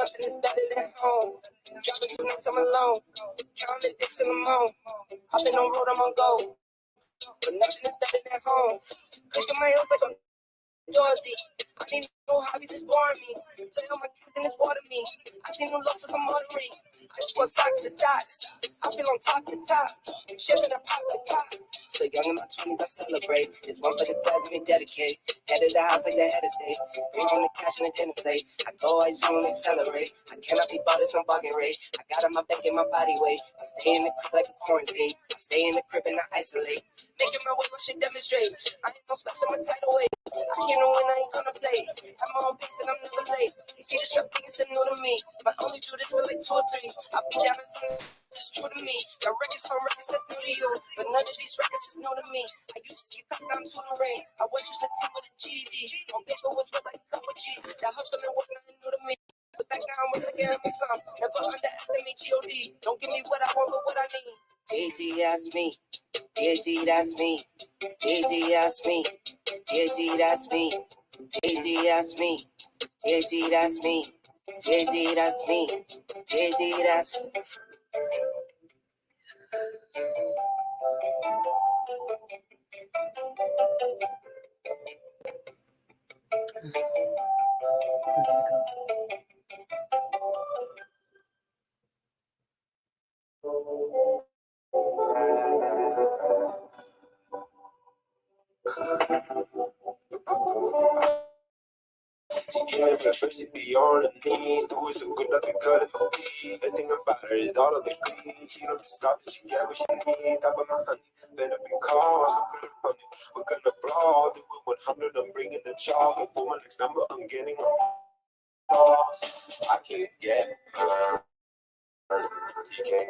nothing is better than home. Driving through nights I'm alone. Counting dicks in the moan. I've been on road, I'm on go. But nothing is better than home. Clicking my heels like I'm Dorothy. I need no hobbies, it's boring me. Play on my kids and it's water me. I seen no losses, I'm ordering. I just want socks to dots. I feel on top to top. Shipping a pop to pop. So young in my 20s, I celebrate. It's one for the guys, me dedicate. Head of the house like the head of state. Bring home the cash and the dinner plates. I go, I zoom, accelerate. I cannot be bought at some bargain rate. I got on my back and my body weight. I stay in the crib like a quarantine. I stay in the crib and I isolate. Making my way, I should demonstrate. I ain't no flex, I'm a tidal wave. I can't know when I ain't gonna play. I'm my own pace and I'm never late. You see the strap thing is still new to me. But only do this for like 2 or 3. I'll be down as long as it's true to me. Got records on records that's new to you. But none of these records is new to me. I used to skip past down to the rain. I was just a team with a GD. On paper was worth like a couple G. That hustle and work nothing new to me. But back now I'm with the game mix on. Never underestimate GOD. Don't give me what I want but what I need. DD, that's me. DD, that's me. DD, that's me. DD, that's me. DD, that's me. DD, that's me. DD, that's me. DD, that's me. First to be on the knees, do it so good I can cut it off. The thing about her is all of the clean. She don't stop till she get what she need. Top of my honey, better be calm, so good funny. We're gonna brawl, do it 100. I'm bringing the chalk, and for my next number, I'm getting on lost. I can't get mine. You can't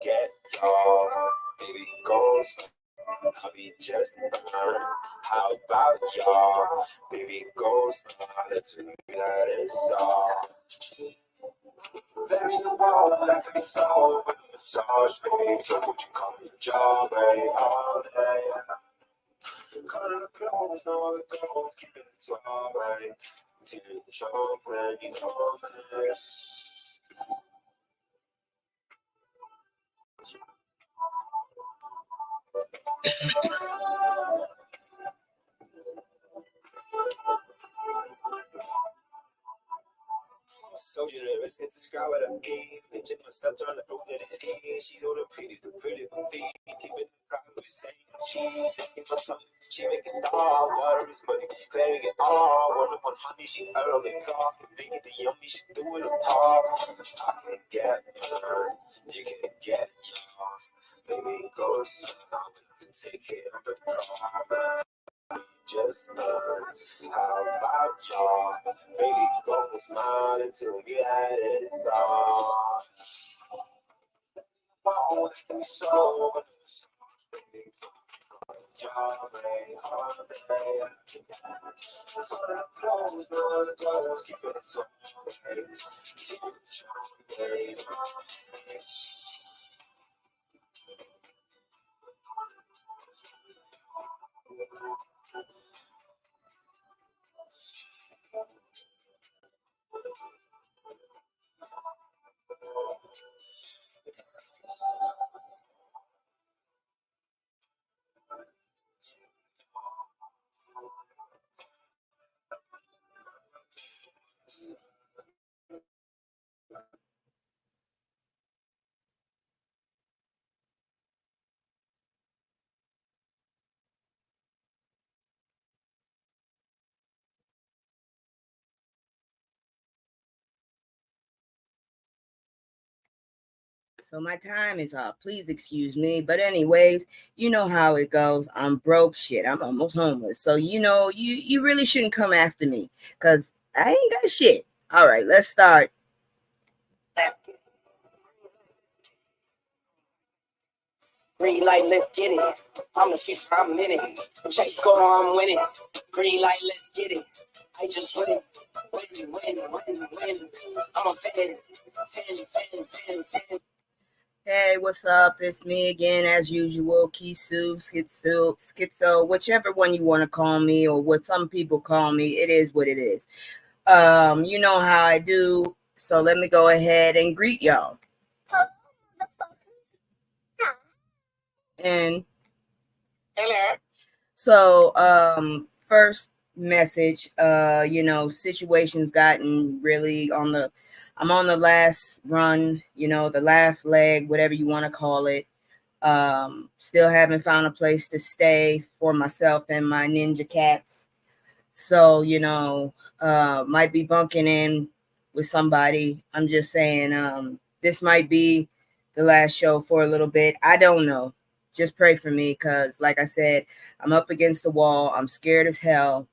get yours. Baby, go slow. I'll be just fine. How about y'all? Baby, go slide to me, let it start. Very low, like a flow with a massage, baby. So what you call me, job, baby, all day. Cut it close, now it goes, keep it slow, baby. Till the show, baby, you know, baby. So generous, can't describe what I mean. Pinching myself, trying to prove that it's me. She's all the prettiest, the pretty for me. Keeping it private, the same. She's taking my tongue. She make it all. Water is money, clearing it all. One on honey, she early clock. Make it the yummy, she do it on top. I can get mine, you can get yours. Baby, go slow, take it on the car. Just how about y'all? Baby, go and smile until we had it wrong. Won't be so baby, y'all, baby, all day. Cut it close, now the doors, keep it so, baby. Keep it so, baby. So my time is up. Please excuse me. But anyways, you know how it goes. I'm broke shit. I'm almost homeless. So you really shouldn't come after me because I ain't got shit. All right, let's start. Green light, let's get it. I'm the future, I'm in it. Check score, I'm winning. Green light, let's get it. I just win. Win. I'm a fan. 10. Hey, what's up? It's me again, as usual, Kisu, Schizo, whichever one you want to call me, or what some people call me. It is what it is. You know how I do, so let me go ahead and greet y'all. And hello. So, first message, situation's gotten really I'm on the last run, the last leg, whatever you want to call it. Still haven't found a place to stay for myself and my ninja cats. So, might be bunking in with somebody. I'm just saying, this might be the last show for a little bit. I don't know. Just pray for me because, like I said, I'm up against the wall. I'm scared as hell.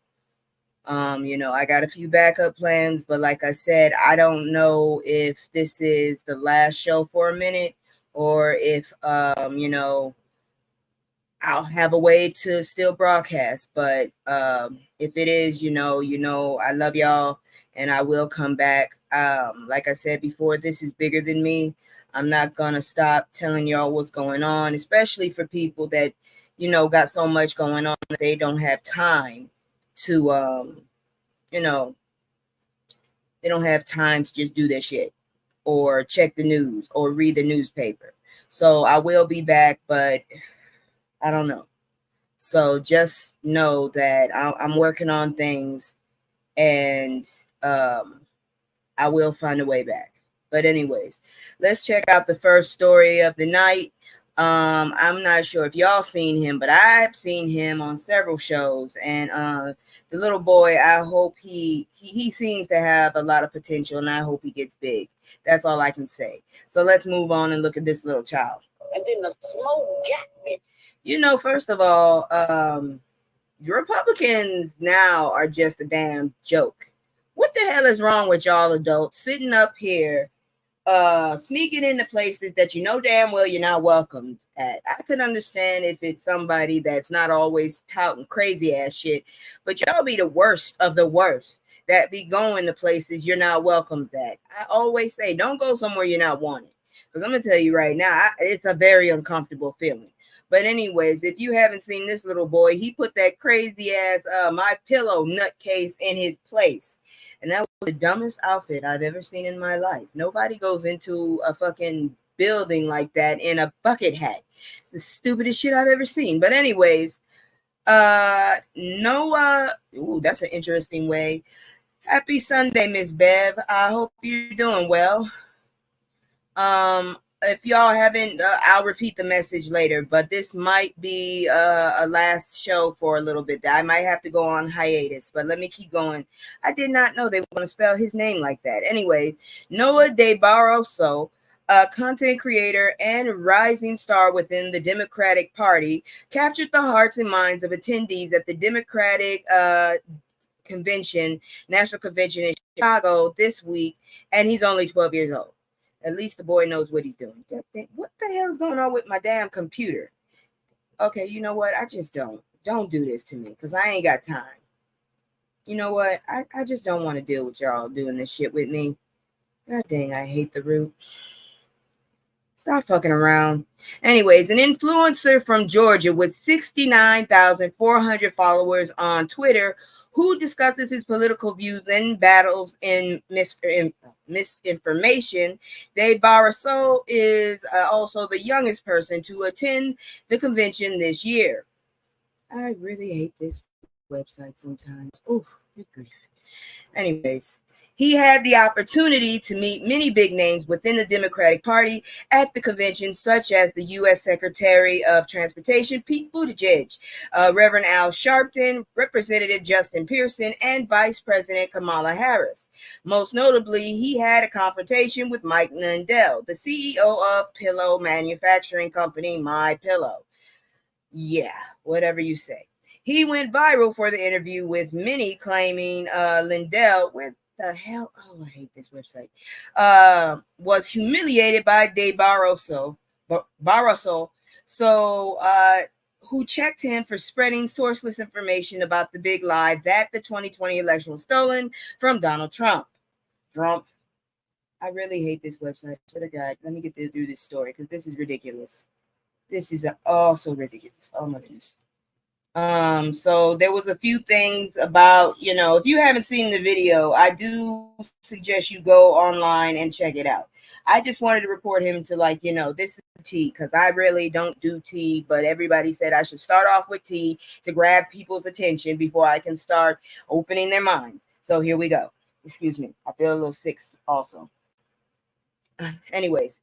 I got a few backup plans, but like I said, I don't know if this is the last show for a minute or if, I'll have a way to still broadcast. But if it is, I love y'all and I will come back. Like I said before, this is bigger than me. I'm not going to stop telling y'all what's going on, especially for people that, got so much going on that they don't have time to, you know, they don't have time to just do their shit or check the news or read the newspaper. So I will be back, but I don't know. So just know that I'm working on things and I will find a way back. But anyways, let's check out the first story of the night. I'm not sure if y'all seen him, but I've seen him on several shows. And the little boy, I hope he seems to have a lot of potential, and I hope he gets big. That's all I can say. So let's move on and look at this little child. And then the smoke got me. First of all, Republicans now are just a damn joke. What the hell is wrong with y'all adults sitting up here sneaking into places that you know damn well you're not welcomed at? I could understand if it's somebody that's not always touting crazy ass shit, but y'all be the worst of the worst that be going to places you're not welcomed at. I always say don't go somewhere you're not wanted, because I'm gonna tell you right now, it's a very uncomfortable feeling. But anyways, if you haven't seen this little boy, he put that crazy ass My Pillow nutcase in his place. And that was the dumbest outfit I've ever seen in my life. Nobody goes into a fucking building like that in a bucket hat. It's the stupidest shit I've ever seen. But anyways, Noah, ooh, that's an interesting way. Happy Sunday, Miss Bev. I hope you're doing well. If y'all haven't, I'll repeat the message later, but this might be a last show for a little bit. I might have to go on hiatus, but let me keep going. I did not know they were going to spell his name like that. Anyways, Noah De Barroso, a content creator and rising star within the Democratic Party, captured the hearts and minds of attendees at the Democratic National Convention in Chicago this week, and he's only 12 years old. At least the boy knows what he's doing. What the hell is going on with my damn computer? Okay, you know what? I just don't do this to me because I ain't got time. You know what? I just don't want to deal with y'all doing this shit with me. God dang, I hate the root. Stop fucking around. Anyways, an influencer from Georgia with 69,400 followers on Twitter who discusses his political views and battles in misinformation. De Barroso is also the youngest person to attend the convention this year. I really hate this website sometimes. Oh, good grief. Anyways, he had the opportunity to meet many big names within the Democratic Party at the convention, such as the U.S. Secretary of Transportation, Pete Buttigieg, Reverend Al Sharpton, Representative Justin Pearson, and Vice President Kamala Harris. Most notably, he had a confrontation with Mike Lindell, the CEO of pillow manufacturing company My Pillow. Yeah, whatever you say. He went viral for the interview, with many claiming Lindell, where the hell? Oh, I hate this website. Was humiliated by De Barroso. Who checked him for spreading sourceless information about the big lie that the 2020 election was stolen from Donald Trump. I really hate this website. I swear to God, let me get through this story because this is ridiculous. This is also ridiculous. Oh my goodness. So there was a few things about, if you haven't seen the video, I do suggest you go online and check it out. I just wanted to report him to, like, this is tea, because I really don't do tea, but everybody said I should start off with tea to grab people's attention before I can start opening their minds. So here we go. Excuse me. I feel a little sick also. Anyways,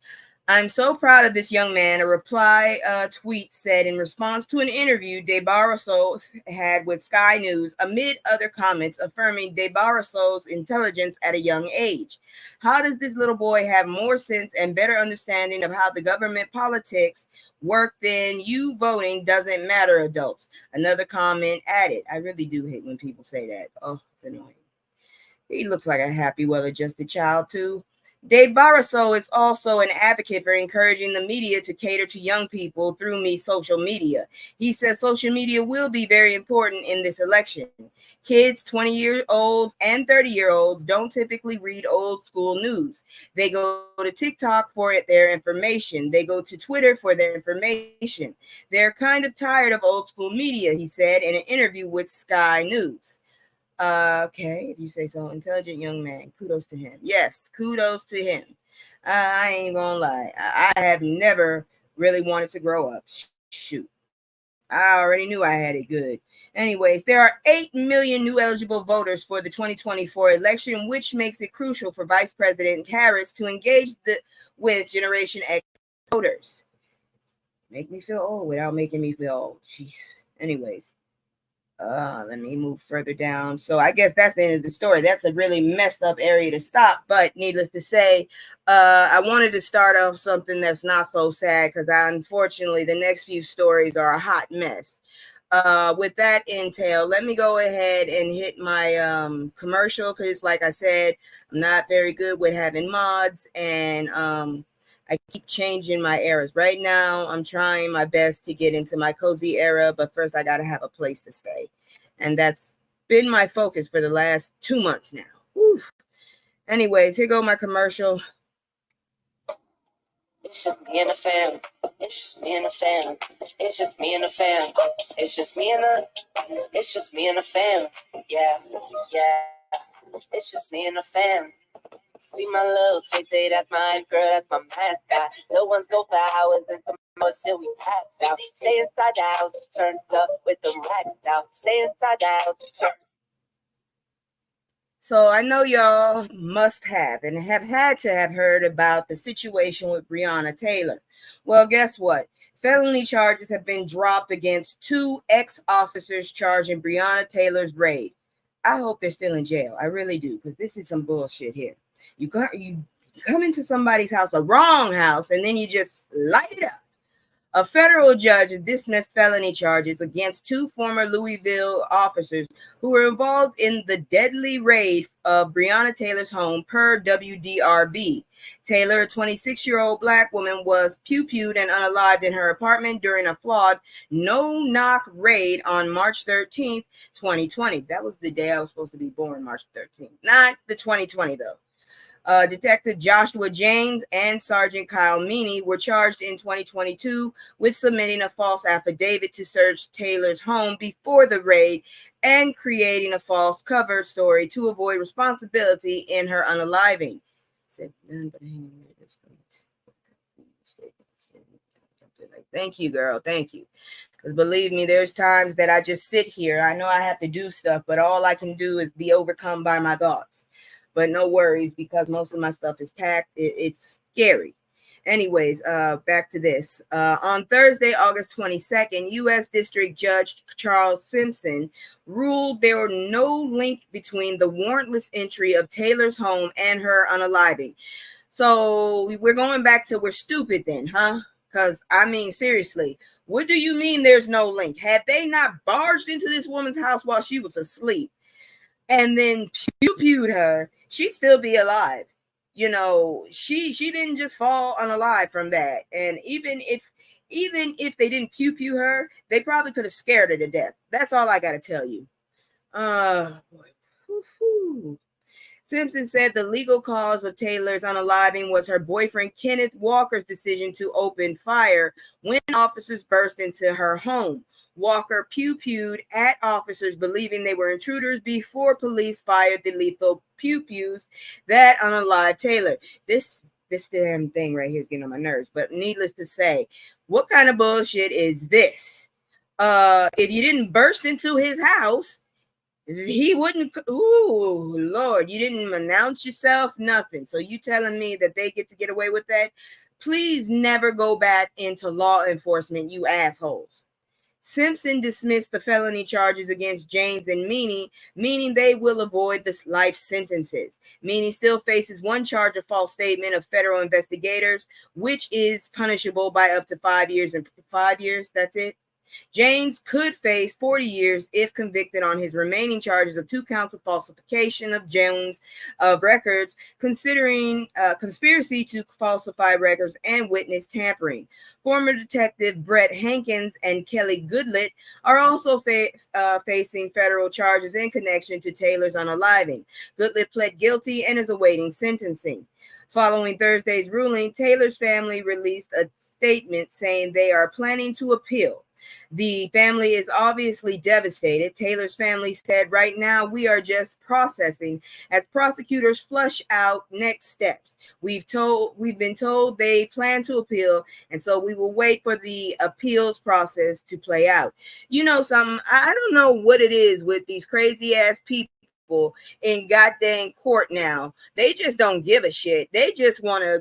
I'm so proud of this young man. A reply tweet said in response to an interview DeBarroso had with Sky News, amid other comments affirming DeBarroso's intelligence at a young age. How does this little boy have more sense and better understanding of how the government politics work than you voting doesn't matter, adults? Another comment added. I really do hate when people say that. Oh, it's annoying. He looks like a happy, well-adjusted child, too. Dave Barroso is also an advocate for encouraging the media to cater to young people through social media. He says social media will be very important in this election. Kids 20-year-olds and 30-year-olds don't typically read old school news. They go to TikTok for their information. They go to Twitter for their information. They're kind of tired of old school media, he said in an interview with Sky News. Okay, if you say so. Intelligent young man. Kudos to him. Yes, kudos to him. I ain't gonna lie. I have never really wanted to grow up. Shoot. I already knew I had it good. Anyways, there are 8 million new eligible voters for the 2024 election, which makes it crucial for Vice President Harris to engage with Generation X voters. Make me feel old without making me feel old. Jeez. Anyways, let me move further down. So I guess that's the end of the story. That's a really messed up area to stop. But needless to say, I wanted to start off something that's not so sad, because unfortunately the next few stories are a hot mess. With that intel, let me go ahead and hit my commercial, because like I said, I'm not very good with having mods, and I keep changing my eras. Right now, I'm trying my best to get into my cozy era, but first I got to have a place to stay. And that's been my focus for the last 2 months now. Whew. Anyways, here go my commercial. It's just me and the fam. It's just me and the fam. It's just me and the fam. It's just me and the fam. Yeah, yeah. It's just me and the fam. See my little tay, that's my girl, that's my mascot. No one's go for hours and some more till we pass out. Stay inside the house, turned up with the racks out. Stay inside the house, So I know y'all must have and have had to have heard about the situation with Breonna Taylor. Well, guess what? Felony charges have been dropped against 2 ex-officers charged in Breonna Taylor's raid. I hope they're still in jail. I really do, because this is some bullshit here. You come into somebody's house, the wrong house, and then you just light it up. A federal judge has dismissed felony charges against 2 former Louisville officers who were involved in the deadly raid of Breonna Taylor's home, per WDRB. Taylor, a 26-year-old Black woman, was pew-pewed and unalived in her apartment during a flawed no-knock raid on March 13th, 2020. That was the day I was supposed to be born, March 13th. Not the 2020, though. Detective Joshua James and Sergeant Kyle Meany were charged in 2022 with submitting a false affidavit to search Taylor's home before the raid and creating a false cover story to avoid responsibility in her unaliving. Thank you, girl. Thank you. Because believe me, there's times that I just sit here. I know I have to do stuff, but all I can do is be overcome by my thoughts. But no worries, because most of my stuff is packed. It's scary. Anyways, back to this. On Thursday, August 22nd, U.S. District Judge Charles Simpson ruled there were no link between the warrantless entry of Taylor's home and her unaliving. So we're going back to we're stupid then, huh? Because, I mean, seriously, what do you mean there's no link? Had they not barged into this woman's house while she was asleep and then pew-pewed her, she'd still be alive. You know, she didn't just fall unalive from that. And even if they didn't pew-pew her, they probably could have scared her to death. That's all I got to tell you. Boy. Woo-hoo. Simpson said the legal cause of Taylor's unaliving was her boyfriend Kenneth Walker's decision to open fire when officers burst into her home. Walker pew-pewed at officers believing they were intruders before police fired the lethal pew-pews that unalived Taylor. This damn thing right here is getting on my nerves, but needless to say, what kind of bullshit is this? If you didn't burst into his house, he wouldn't. Ooh, Lord, you didn't announce yourself, nothing. So you telling me that they get to get away with that? Please never go back into law enforcement, you assholes. Simpson dismissed the felony charges against James and Meany, meaning they will avoid the life sentences. Meany still faces one charge of false statement of federal investigators, which is punishable by up to 5 years. And 5 years, that's it. James could face 40 years if convicted on his remaining charges of 2 counts of falsification of Jones of records, considering conspiracy to falsify records and witness tampering. Former detective Brett Hankins and Kelly Goodlett are also facing federal charges in connection to Taylor's unaliving. Goodlett pled guilty and is awaiting sentencing. Following Thursday's ruling, Taylor's family released a statement saying they are planning to appeal. The family is obviously devastated. Taylor's family said, right now we are just processing as prosecutors flush out next steps. We've been told they plan to appeal, and so we will wait for the appeals process to play out. You know something, I don't know what it is with these crazy ass people in goddamn court now. They just don't give a shit. They just want to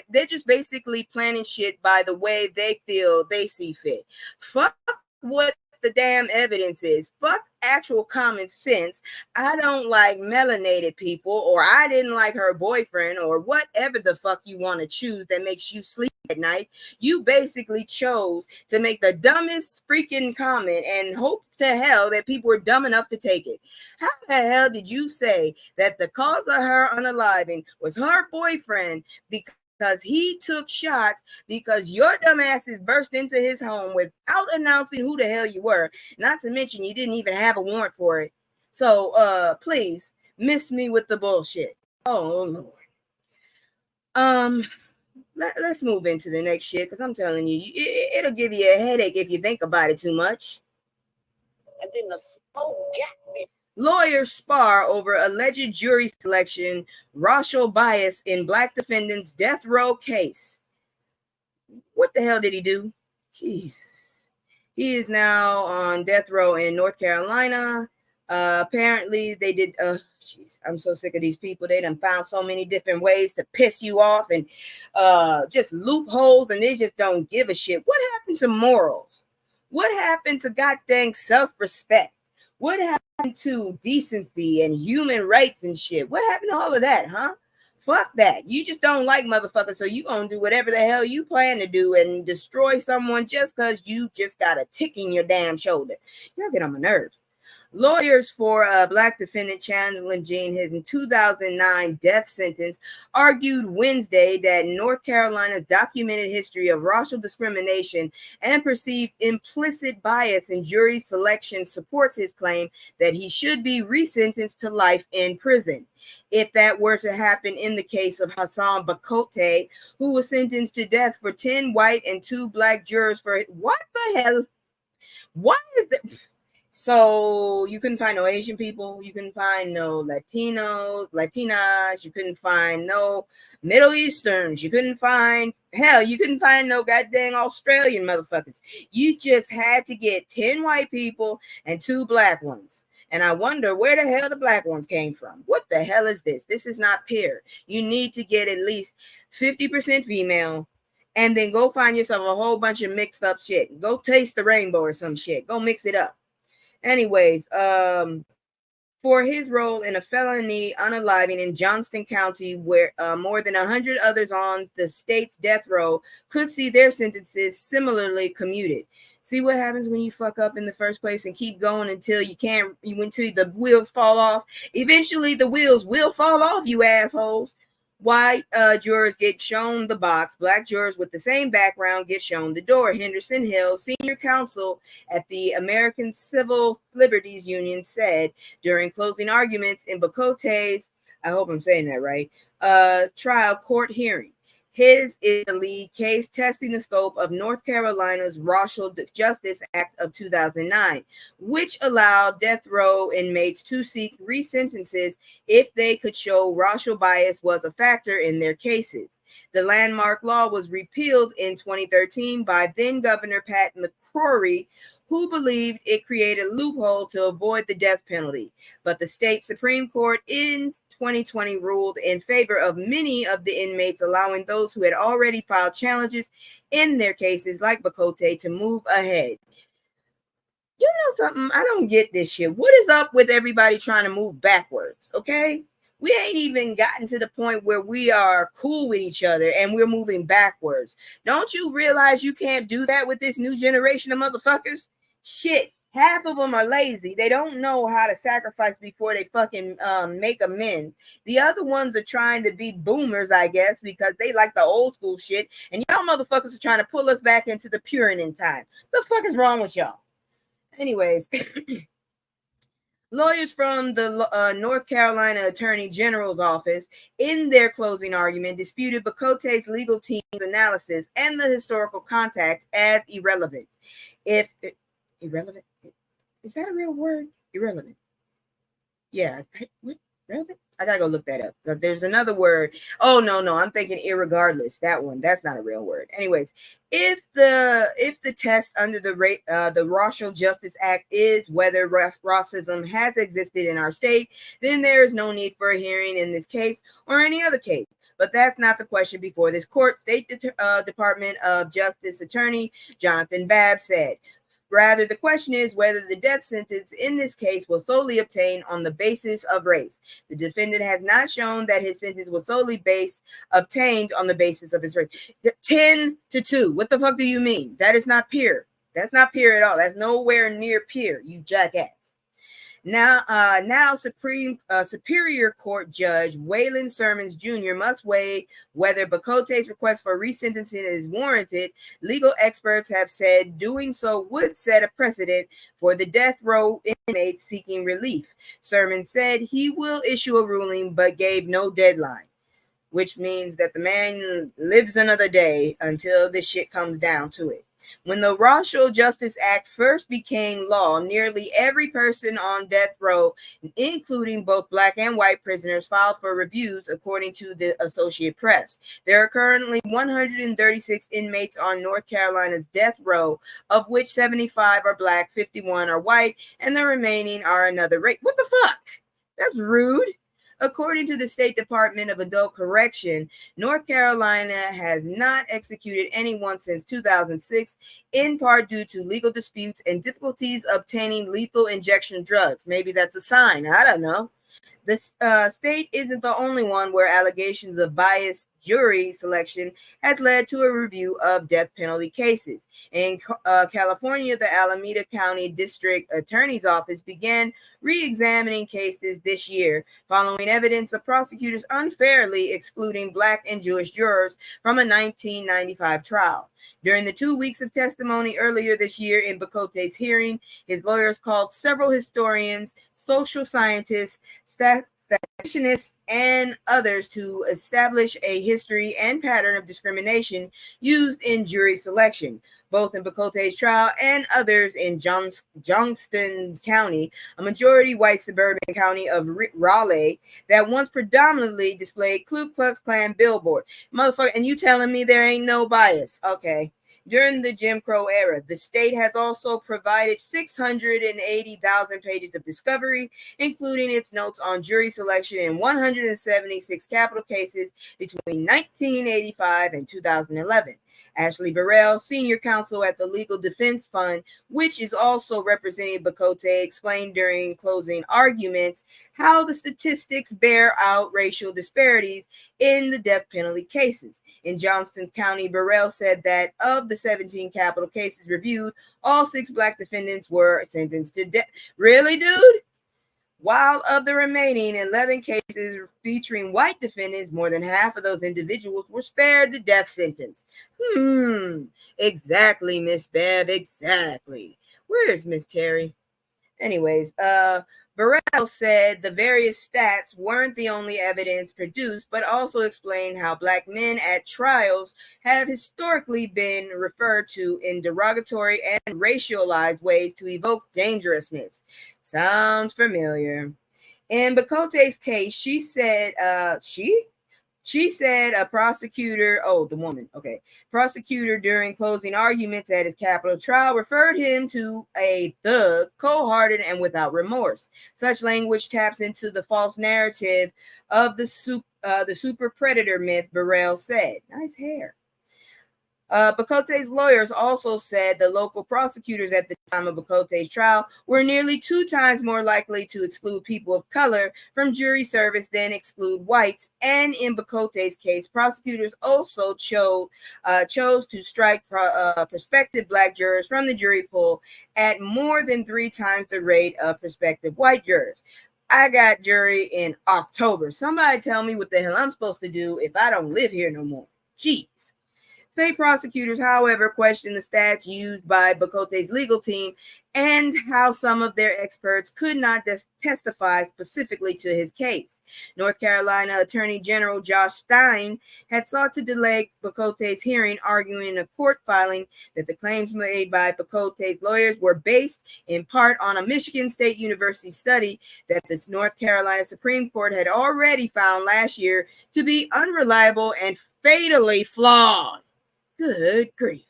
they're just basically planning shit by the way they feel they see fit. Fuck what the damn evidence is. Fuck actual common sense. I don't like melanated people, or I didn't like her boyfriend, or whatever the fuck you want to choose that makes you sleep at night. You basically chose to make the dumbest freaking comment and hope to hell that people were dumb enough to take it. How the hell did you say that the cause of her unaliving was her boyfriend because he took shots because your dumbasses burst into his home without announcing who the hell you were? Not to mention you didn't even have a warrant for it. So please miss me with the bullshit. Oh Lord. Let's move into the next shit, because I'm telling you, it'll give you a headache if you think about it too much. And then the smoke got me. Lawyers spar over alleged jury selection, racial bias in black defendant's death row case. What the hell did he do? Jesus. He is now on death row in North Carolina. Apparently they did, I'm so sick of these people. They done found so many different ways to piss you off and just loopholes, and they just don't give a shit. What happened to morals? What happened to goddamn self-respect? What happened to decency and human rights and shit? What happened to all of that, huh? Fuck that. You just don't like motherfuckers, so you gonna do whatever the hell you plan to do and destroy someone just because you just got a tick in your damn shoulder. Y'all get on my nerves. Lawyers for a black defendant challenging his 2009 death sentence argued Wednesday that North Carolina's documented history of racial discrimination and perceived implicit bias in jury selection supports his claim that he should be resentenced to life in prison. If that were to happen in the case of Hassan Bakote, who was sentenced to death for 10 white and 2 black jurors for what the hell? Why is that? So you couldn't find no Asian people, you couldn't find no Latinos, Latinas, you couldn't find no Middle Easterns, you couldn't find no goddamn Australian motherfuckers. You just had to get 10 white people and 2 black ones. And I wonder where the hell the black ones came from. What the hell is this? This is not fair. You need to get at least 50% female, and then go find yourself a whole bunch of mixed up shit. Go taste the rainbow or some shit. Go mix it up. Anyways, for his role in a felony unaliving in Johnston County, where more than 100 others on the state's death row could see their sentences similarly commuted. See what happens when you fuck up in the first place and keep going until the wheels fall off. Eventually, the wheels will fall off, you assholes. White jurors get shown the box. Black jurors with the same background get shown the door. Henderson Hill, senior counsel at the American Civil Liberties Union, said during closing arguments in Bakote's I hope I'm saying that right. Trial court hearing. His is the lead case testing the scope of North Carolina's Racial Justice Act of 2009, which allowed death row inmates to seek resentences if they could show racial bias was a factor in their cases. The landmark law was repealed in 2013 by then Governor Pat McCrory, who believed it created a loophole to avoid the death penalty. But the state Supreme Court in 2020 ruled in favor of many of the inmates, allowing those who had already filed challenges in their cases, like Bacote, to move ahead. You know something? I don't get this shit. What is up with everybody trying to move backwards? Okay? We ain't even gotten to the point where we are cool with each other and we're moving backwards. Don't you realize you can't do that with this new generation of motherfuckers? Shit. Half of them are lazy. They don't know how to sacrifice before they fucking make amends. The other ones are trying to be boomers, I guess, because they like the old school shit. And y'all motherfuckers are trying to pull us back into the Puritan time. The fuck is wrong with y'all? Anyways, lawyers from the North Carolina Attorney General's office, in their closing argument, disputed Bacote's legal team's analysis and the historical context as irrelevant. Irrelevant? Is that a real word? Irrelevant. Yeah. What? Relevant? I gotta go look that up because there's another word. Oh no, I'm thinking irregardless. That one, that's not a real word. Anyways, if the test under the Racial Justice Act is whether racism has existed in our state, then there is no need for a hearing in this case or any other case. But that's not the question before this court. State Department of Justice Attorney Jonathan Babb said. Rather, the question is whether the death sentence in this case was solely obtained on the basis of race. The defendant has not shown that his sentence was solely obtained on the basis of his race. 10-2. What the fuck do you mean? That is not pure. That's not pure at all. That's nowhere near pure, you jackass. Now Superior Court Judge Waylon Sermons Jr. must weigh whether Bacote's request for resentencing is warranted. Legal experts have said doing so would set a precedent for the death row inmates seeking relief. Sermons said he will issue a ruling but gave no deadline, which means that the man lives another day until this shit comes down to it. When the Racial Justice Act first became law, nearly every person on death row, including both black and white prisoners, filed for reviews, according to the Associated Press. There are currently 136 inmates on North Carolina's death row, of which 75 are black, 51 are white, and the remaining are another race. What the fuck? That's rude. According to the State Department of Adult Correction, North Carolina has not executed anyone since 2006, in part due to legal disputes and difficulties obtaining lethal injection drugs. Maybe that's a sign. I don't know. The state isn't the only one where allegations of biased jury selection has led to a review of death penalty cases. In California, the Alameda County District Attorney's Office began re-examining cases this year following evidence of prosecutors unfairly excluding black and Jewish jurors from a 1995 trial. During the 2 weeks of testimony earlier this year in Bacote's hearing, his lawyers called several historians, social scientists, statisticians, and others to establish a history and pattern of discrimination used in jury selection, both in Bacote's trial and others in Johnston County, a majority white suburban county of Raleigh that once predominantly displayed Ku Klux Klan billboards. Motherfucker, and you telling me there ain't no bias? Okay. During the Jim Crow era, the state has also provided 680,000 pages of discovery, including its notes on jury selection in 176 capital cases between 1985 and 2011. Ashley Burrell, senior counsel at the Legal Defense Fund, which is also representing Bacote, explained during closing arguments how the statistics bear out racial disparities in the death penalty cases. In Johnston County, Burrell said that of the 17 capital cases reviewed, all 6 black defendants were sentenced to death. Really, dude? While of the remaining 11 cases featuring white defendants, more than half of those individuals were spared the death sentence. Exactly, Miss Bev, exactly. Where is Miss Terry? Anyways, Burrell said the various stats weren't the only evidence produced, but also explained how black men at trials have historically been referred to in derogatory and racialized ways to evoke dangerousness. Sounds familiar. In Bakote's case, she said a prosecutor, the woman, okay, prosecutor during closing arguments at his capital trial referred him to a thug, cold-hearted and without remorse. Such language taps into the false narrative of the super predator myth, Burrell said. Nice hair. Bakote's lawyers also said the local prosecutors at the time of Bakote's trial were nearly 2 times more likely to exclude people of color from jury service than exclude whites. And in Bakote's case, prosecutors also chose to strike prospective black jurors from the jury pool at more than 3 times the rate of prospective white jurors. I got jury in October. Somebody tell me what the hell I'm supposed to do if I don't live here no more. Jeez. State prosecutors, however, questioned the stats used by Bakote's legal team and how some of their experts could not testify specifically to his case. North Carolina Attorney General Josh Stein had sought to delay Bakote's hearing, arguing in a court filing that the claims made by Bakote's lawyers were based in part on a Michigan State University study that the North Carolina Supreme Court had already found last year to be unreliable and fatally flawed. Good grief.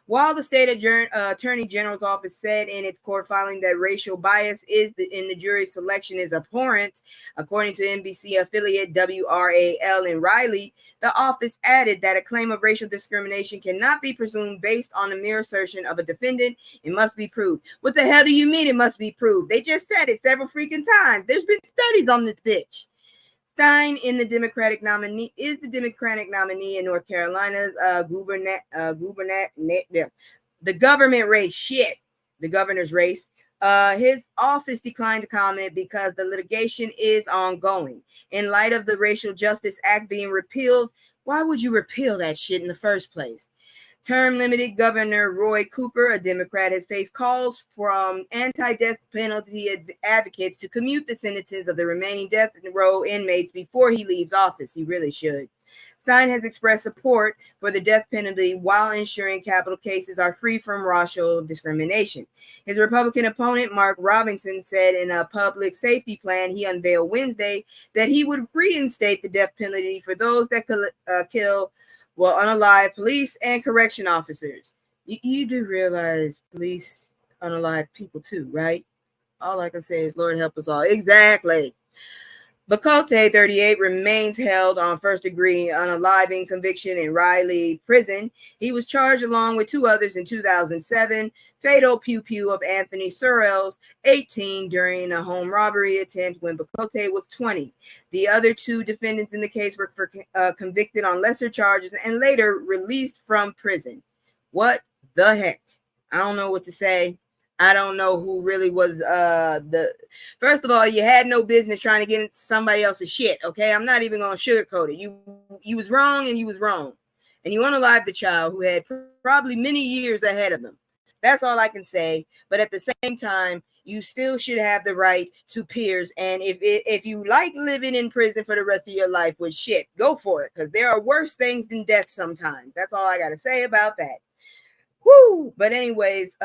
While the state attorney general's office said in its court filing that racial bias in the jury selection is abhorrent, according to NBC affiliate WRAL in Raleigh, the office added that a claim of racial discrimination cannot be presumed based on the mere assertion of a defendant. It must be proved. What the hell do you mean it must be proved? They just said it several freaking times. There's been studies on this bitch. Stein is the Democratic nominee in North Carolina's the government race. Shit, the governor's race. His office declined to comment because the litigation is ongoing. In light of the Racial Justice Act being repealed, why would you repeal that shit in the first place? Term-limited Governor Roy Cooper, a Democrat, has faced calls from anti-death penalty advocates to commute the sentences of the remaining death row inmates before he leaves office. He really should. Stein has expressed support for the death penalty while ensuring capital cases are free from racial discrimination. His Republican opponent, Mark Robinson, said in a public safety plan he unveiled Wednesday that he would reinstate the death penalty for those that kill unalive police and correction officers. You do realize police unalive people too, right? All I can say is, Lord help us all. Exactly. Bakote, 38, remains held on first-degree unaliving conviction in Raleigh prison. He was charged along with 2 others in 2007, fatal pew-pew of Anthony Sorrells, 18, during a home robbery attempt when Bakote was 20. The other 2 defendants in the case were convicted on lesser charges and later released from prison. What the heck? I don't know what to say. I don't know who really was first of all, you had no business trying to get into somebody else's shit, okay? I'm not even going to sugarcoat it. You was wrong and you was wrong. And you unalived the child who had probably many years ahead of them. That's all I can say. But at the same time, you still should have the right to peers. And if you like living in prison for the rest of your life, well, shit, go for it. Because there are worse things than death sometimes. That's all I got to say about that. Woo! But anyways,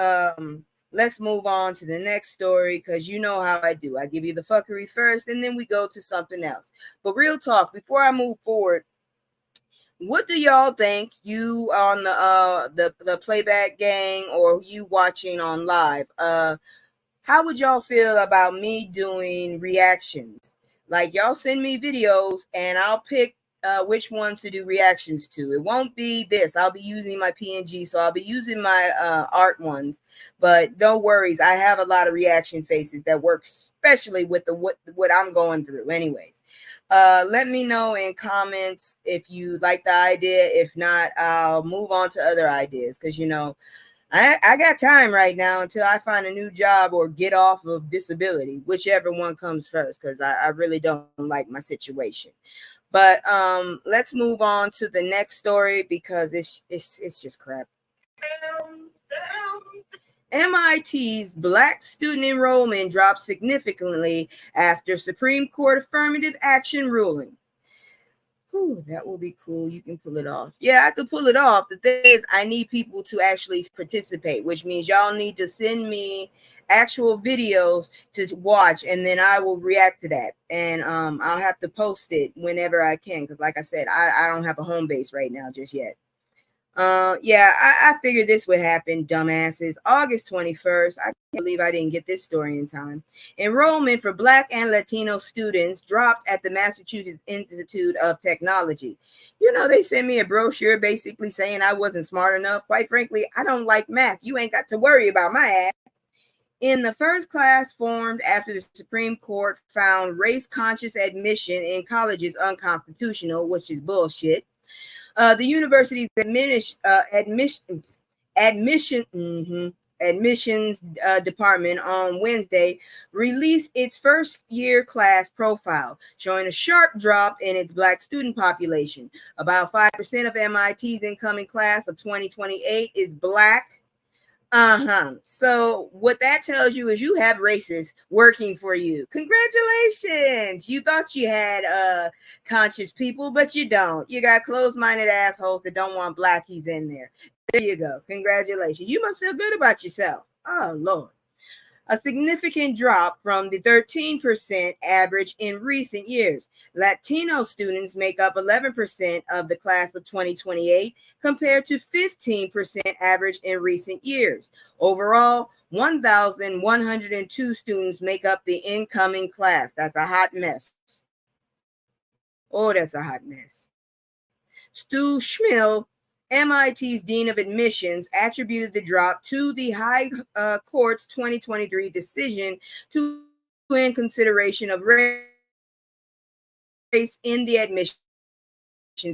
let's move on to the next story because you know how I do. I give you the fuckery first and then we go to something else. But real talk, before I move forward, what do y'all think, you on the playback gang or you watching on live? How would y'all feel about me doing reactions? Like, y'all send me videos and I'll pick which ones to do reactions to. It won't be this. I'll be using my PNG, so I'll be using my art ones. But no worries, I have a lot of reaction faces that work, especially with what I'm going through. Anyways, let me know in comments if you like the idea. If not, I'll move on to other ideas because I got time right now until I find a new job or get off of disability, whichever one comes first, because I really don't like my situation. But let's move on to the next story because it's just crap. MIT's black student enrollment dropped significantly after Supreme Court affirmative action ruling. Whew, that will be cool. You can pull it off. Yeah, I could pull it off. The thing is, I need people to actually participate, which means y'all need to send me actual videos to watch, and then I will react to that. And I'll have to post it whenever I can, because like I said, I don't have a home base right now just yet. Yeah, I figured this would happen, dumbasses. August 21st. I can't believe I didn't get this story in time. Enrollment for Black and Latino students dropped at the Massachusetts Institute of Technology. You know, they sent me a brochure basically saying I wasn't smart enough. Quite frankly, I don't like math. You ain't got to worry about my ass. In the first class formed after the Supreme Court found race-conscious admission in colleges unconstitutional, which is bullshit. The university's admissions department on Wednesday released its first year class profile, showing a sharp drop in its black student population. About 5% of MIT's incoming class of 2028 is black. So what that tells you is you have racists working for you. Congratulations. You thought you had conscious people, but you don't. You got closed-minded assholes that don't want blackies in there. There you go. Congratulations. You must feel good about yourself. Oh, Lord. A significant drop from the 13% average in recent years. Latino students make up 11% of the class of 2028 compared to 15% average in recent years. Overall, 1,102 students make up the incoming class. That's a hot mess. Oh, that's a hot mess. Stu Schmiel, MIT's Dean of Admissions, attributed the drop to the High Court's 2023 decision to in consideration of race in the admissions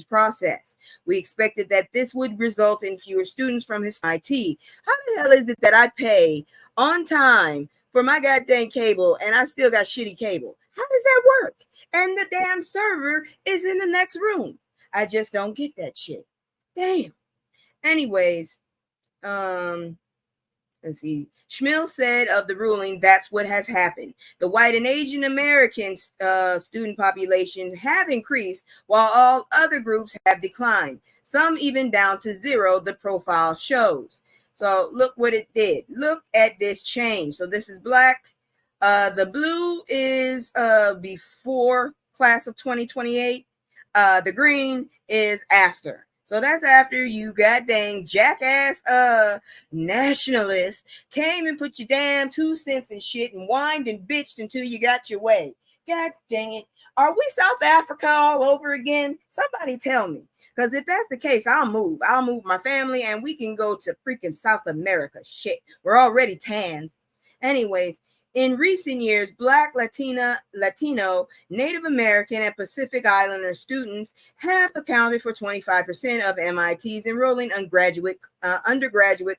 process. We expected that this would result in fewer students from his MIT. How the hell is it that I pay on time for my goddamn cable and I still got shitty cable? How does that work? And the damn server is in the next room. I just don't get that shit. Damn. Anyways, let's see. Schmiel said of the ruling, that's what has happened. The white and Asian American student population have increased while all other groups have declined, some even down to zero, the profile shows. So look what it did. Look at this change. So this is black. The blue is before class of 2028. The green is after. So that's after you goddamn jackass nationalists came and put your damn 2 cents and shit and whined and bitched until you got your way. God dang it. Are we South Africa all over again? Somebody tell me. Because if that's the case, I'll move. I'll move my family and we can go to freaking South America. Shit. We're already tanned. Anyways, in recent years, Black, Latino, Native American, and Pacific Islander students have accounted for 25% of MIT's enrolling undergraduate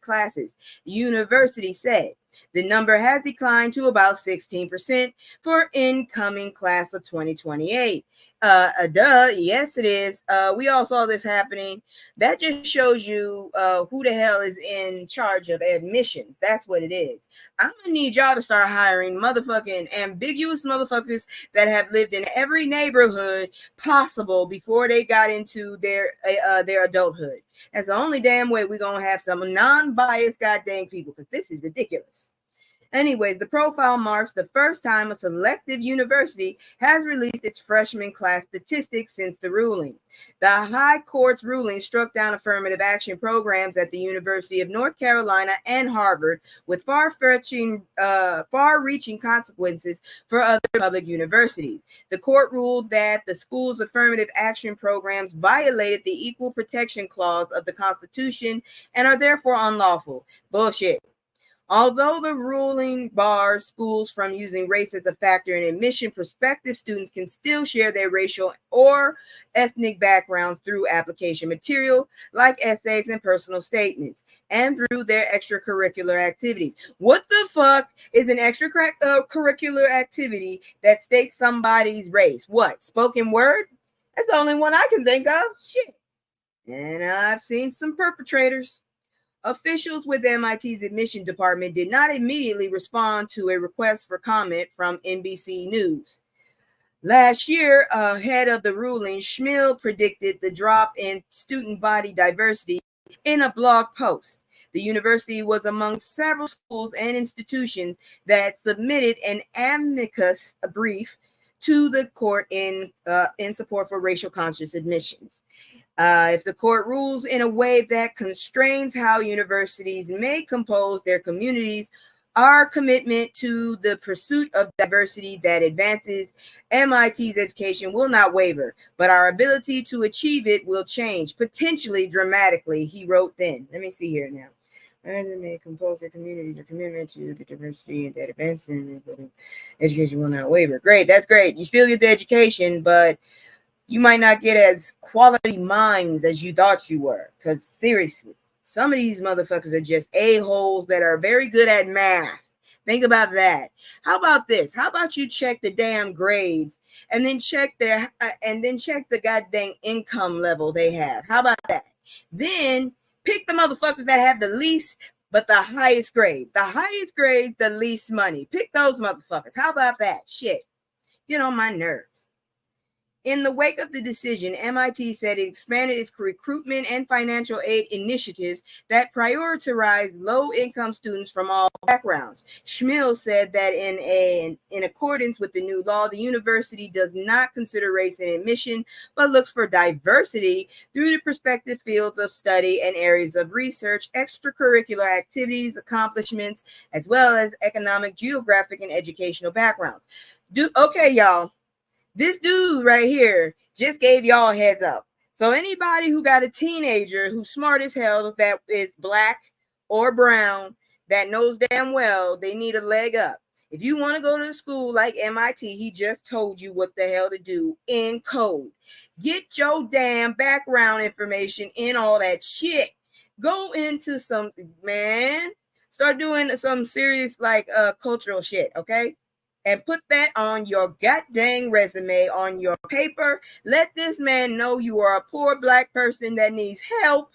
classes, the university said. The number has declined to about 16% for incoming class of 2028. Yes, it is. We all saw this happening. That just shows you who the hell is in charge of admissions. That's what it is. I'm gonna need y'all to start hiring motherfucking ambiguous motherfuckers that have lived in every neighborhood possible before they got into their adulthood. That's the only damn way we're gonna have some non-biased goddamn people, because this is ridiculous. Anyways, the profile marks the first time a selective university has released its freshman class statistics since the ruling. The High Court's ruling struck down affirmative action programs at the University of North Carolina and Harvard, with far-reaching consequences for other public universities. The court ruled that the school's affirmative action programs violated the Equal Protection Clause of the Constitution and are therefore unlawful. Bullshit. Although the ruling bars schools from using race as a factor in admission, prospective students can still share their racial or ethnic backgrounds through application material like essays and personal statements, and through their extracurricular activities. What the fuck is an extracurricular activity that states somebody's race? What? Spoken word? That's the only one I can think of. Shit. And I've seen some perpetrators. Officials with MIT's admission department did not immediately respond to a request for comment from NBC News. Last year, ahead of the ruling, Schmiel predicted the drop in student body diversity in a blog post. The university was among several schools and institutions that submitted an amicus brief to the court in support for racial conscious admissions. If the court rules in a way that constrains how universities may compose their communities, our commitment to the pursuit of diversity that advances MIT's education will not waver, but our ability to achieve it will change, potentially dramatically, he wrote then. Let me see here now. May compose their communities a commitment to the diversity and that advances, but education will not waver. Great, that's great. You still get the education, but you might not get as quality minds as you thought you were. Because seriously, some of these motherfuckers are just a-holes that are very good at math. Think about that. How about this? How about you check the damn grades and then check the goddamn income level they have? How about that? Then pick the motherfuckers that have the least but the highest grades. The highest grades, the least money. Pick those motherfuckers. How about that? Shit. Get on my nerves. In the wake of the decision, MIT said it expanded its recruitment and financial aid initiatives that prioritize low-income students from all backgrounds. Schmiel said that in accordance with the new law, the university does not consider race in admission, but looks for diversity through the prospective fields of study and areas of research, extracurricular activities, accomplishments, as well as economic, geographic, and educational backgrounds. Okay, y'all. This dude right here just gave y'all a heads up. So anybody who got a teenager who's smart as hell, that is black or brown, that knows damn well they need a leg up. If you want to go to school like MIT, he just told you what the hell to do in code. Get your damn background information in all that shit. Go into something, man. Start doing some serious cultural shit, okay? And put that on your goddamn resume, on your paper. Let this man know you are a poor black person that needs help,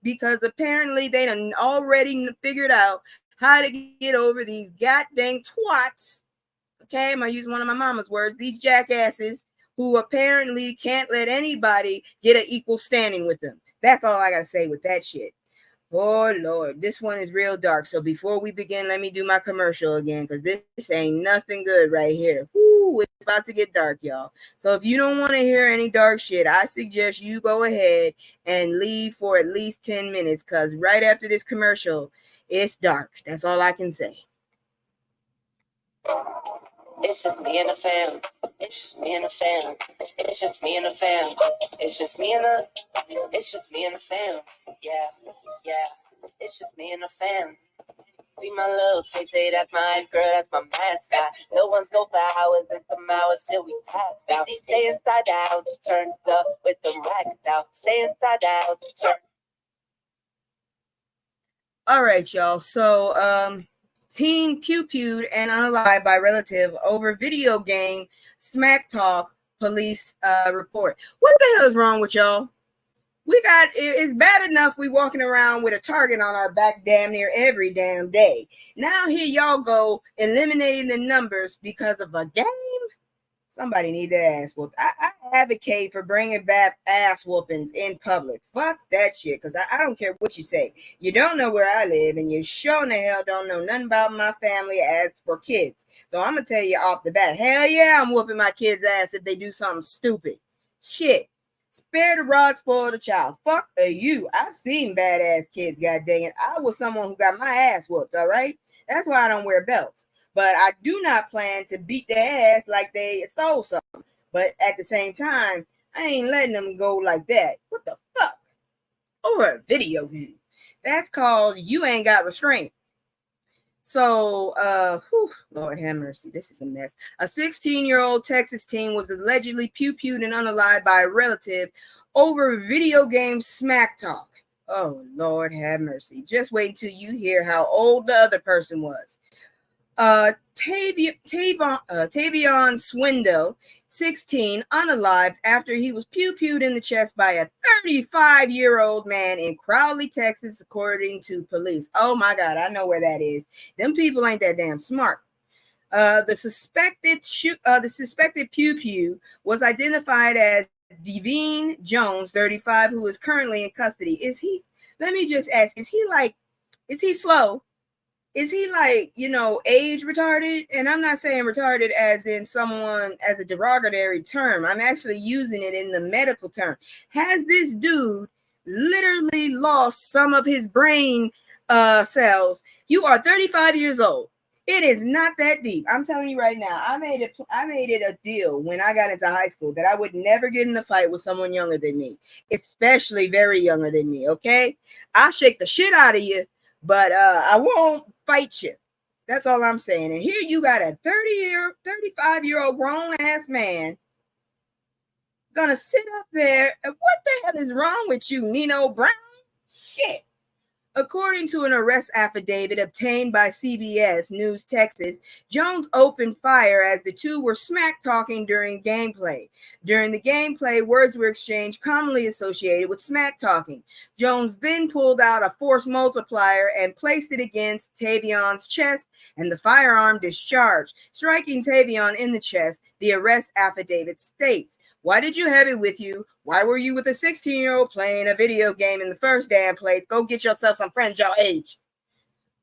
because apparently they done already figured out how to get over these goddamn twats. Okay, I'm going to use one of my mama's words. These jackasses who apparently can't let anybody get an equal standing with them. That's all I got to say with that shit. Oh, Lord, this one is real dark. So before we begin, let me do my commercial again, because this ain't nothing good right here. Woo, it's about to get dark, y'all. So if you don't want to hear any dark shit, I suggest you go ahead and leave for at least 10 minutes, because right after this commercial, it's dark. That's all I can say. It's just me and the fam. It's just me and the fam. It's just me and the fam. It's just me and the. It's just me and the fam. Yeah, yeah. It's just me and the fam. See my little tay, that's my girl, that's my mascot. No one's go for hours, it's some hours till we pass out. Stay inside the house, turned up with the racks out. Stay inside the house, turn. All right, y'all. So, teen pew-pewed and unalived by relative over video game smack talk, police report. What the hell is wrong with y'all? It's bad enough we walking around with a target on our back damn near every damn day. Now here y'all go eliminating the numbers because of a game? Somebody need to ass whoop. I advocate for bringing back ass whoopings in public. Fuck that shit, because I don't care what you say. You don't know where I live, and you sure in the hell don't know nothing about my family as for kids. So I'm going to tell you off the bat, hell yeah, I'm whooping my kids' ass if they do something stupid. Shit. Spare the rod, spoil the child. Fuck you. I've seen badass kids, god dang it. I was someone who got my ass whooped, all right? That's why I don't wear belts. But I do not plan to beat their ass like they stole something. But at the same time, I ain't letting them go like that. What the fuck? Over a video game. That's called you ain't got restraint. So, Lord have mercy. This is a mess. A 16-year-old Texas teen was allegedly pew-pewed and unalived by a relative over video game smack talk. Oh, Lord have mercy. Just wait until you hear how old the other person was. Tavion Swindle, 16, unalived after he was pew-pewed in the chest by a 35-year-old man in Crowley, Texas, according to police. Oh my God, I know where that is. Them people ain't that damn smart. The suspected pew pew was identified as Devine Jones, 35, who is currently in custody. Is he? Let me just ask: is he slow? Is he like, age retarded? And I'm not saying retarded as in someone as a derogatory term. I'm actually using it in the medical term. Has this dude literally lost some of his brain cells? You are 35 years old. It is not that deep. I'm telling you right now. I made it a deal when I got into high school that I would never get in a fight with someone younger than me, especially very younger than me. Okay, I'll shake the shit out of you, but I won't fight you. That's all I'm saying. And here you got a 35-year-old grown ass man gonna sit up there. And what the hell is wrong with you, Nino Brown? Shit. According to an arrest affidavit obtained by CBS News Texas, Jones opened fire as the two were smack talking during gameplay. During the gameplay, words were exchanged commonly associated with smack talking. Jones then pulled out a force multiplier and placed it against Tavion's chest, and the firearm discharged, striking Tavion in the chest, the arrest affidavit states. Why did you have it with you? Why were you with a 16-year-old playing a video game in the first damn place? Go get yourself some friends your age.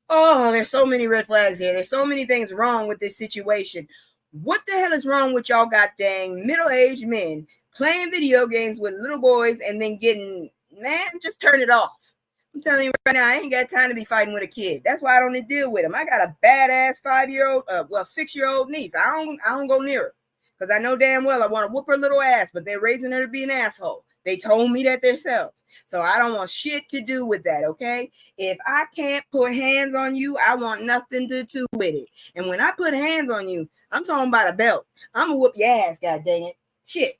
Oh, there's so many red flags here. There's so many things wrong with this situation. What the hell is wrong with y'all goddamn middle-aged men playing video games with little boys and then getting, man, just turn it off. I'm telling you right now, I ain't got time to be fighting with a kid. That's why I don't deal with him. I got a badass 6-year-old niece. I don't go near her. Because I know damn well I want to whoop her little ass, but they're raising her to be an asshole. They told me that themselves. So I don't want shit to do with that, okay? If I can't put hands on you, I want nothing to do with it. And when I put hands on you, I'm talking about a belt. I'm going to whoop your ass, god dang it. Shit.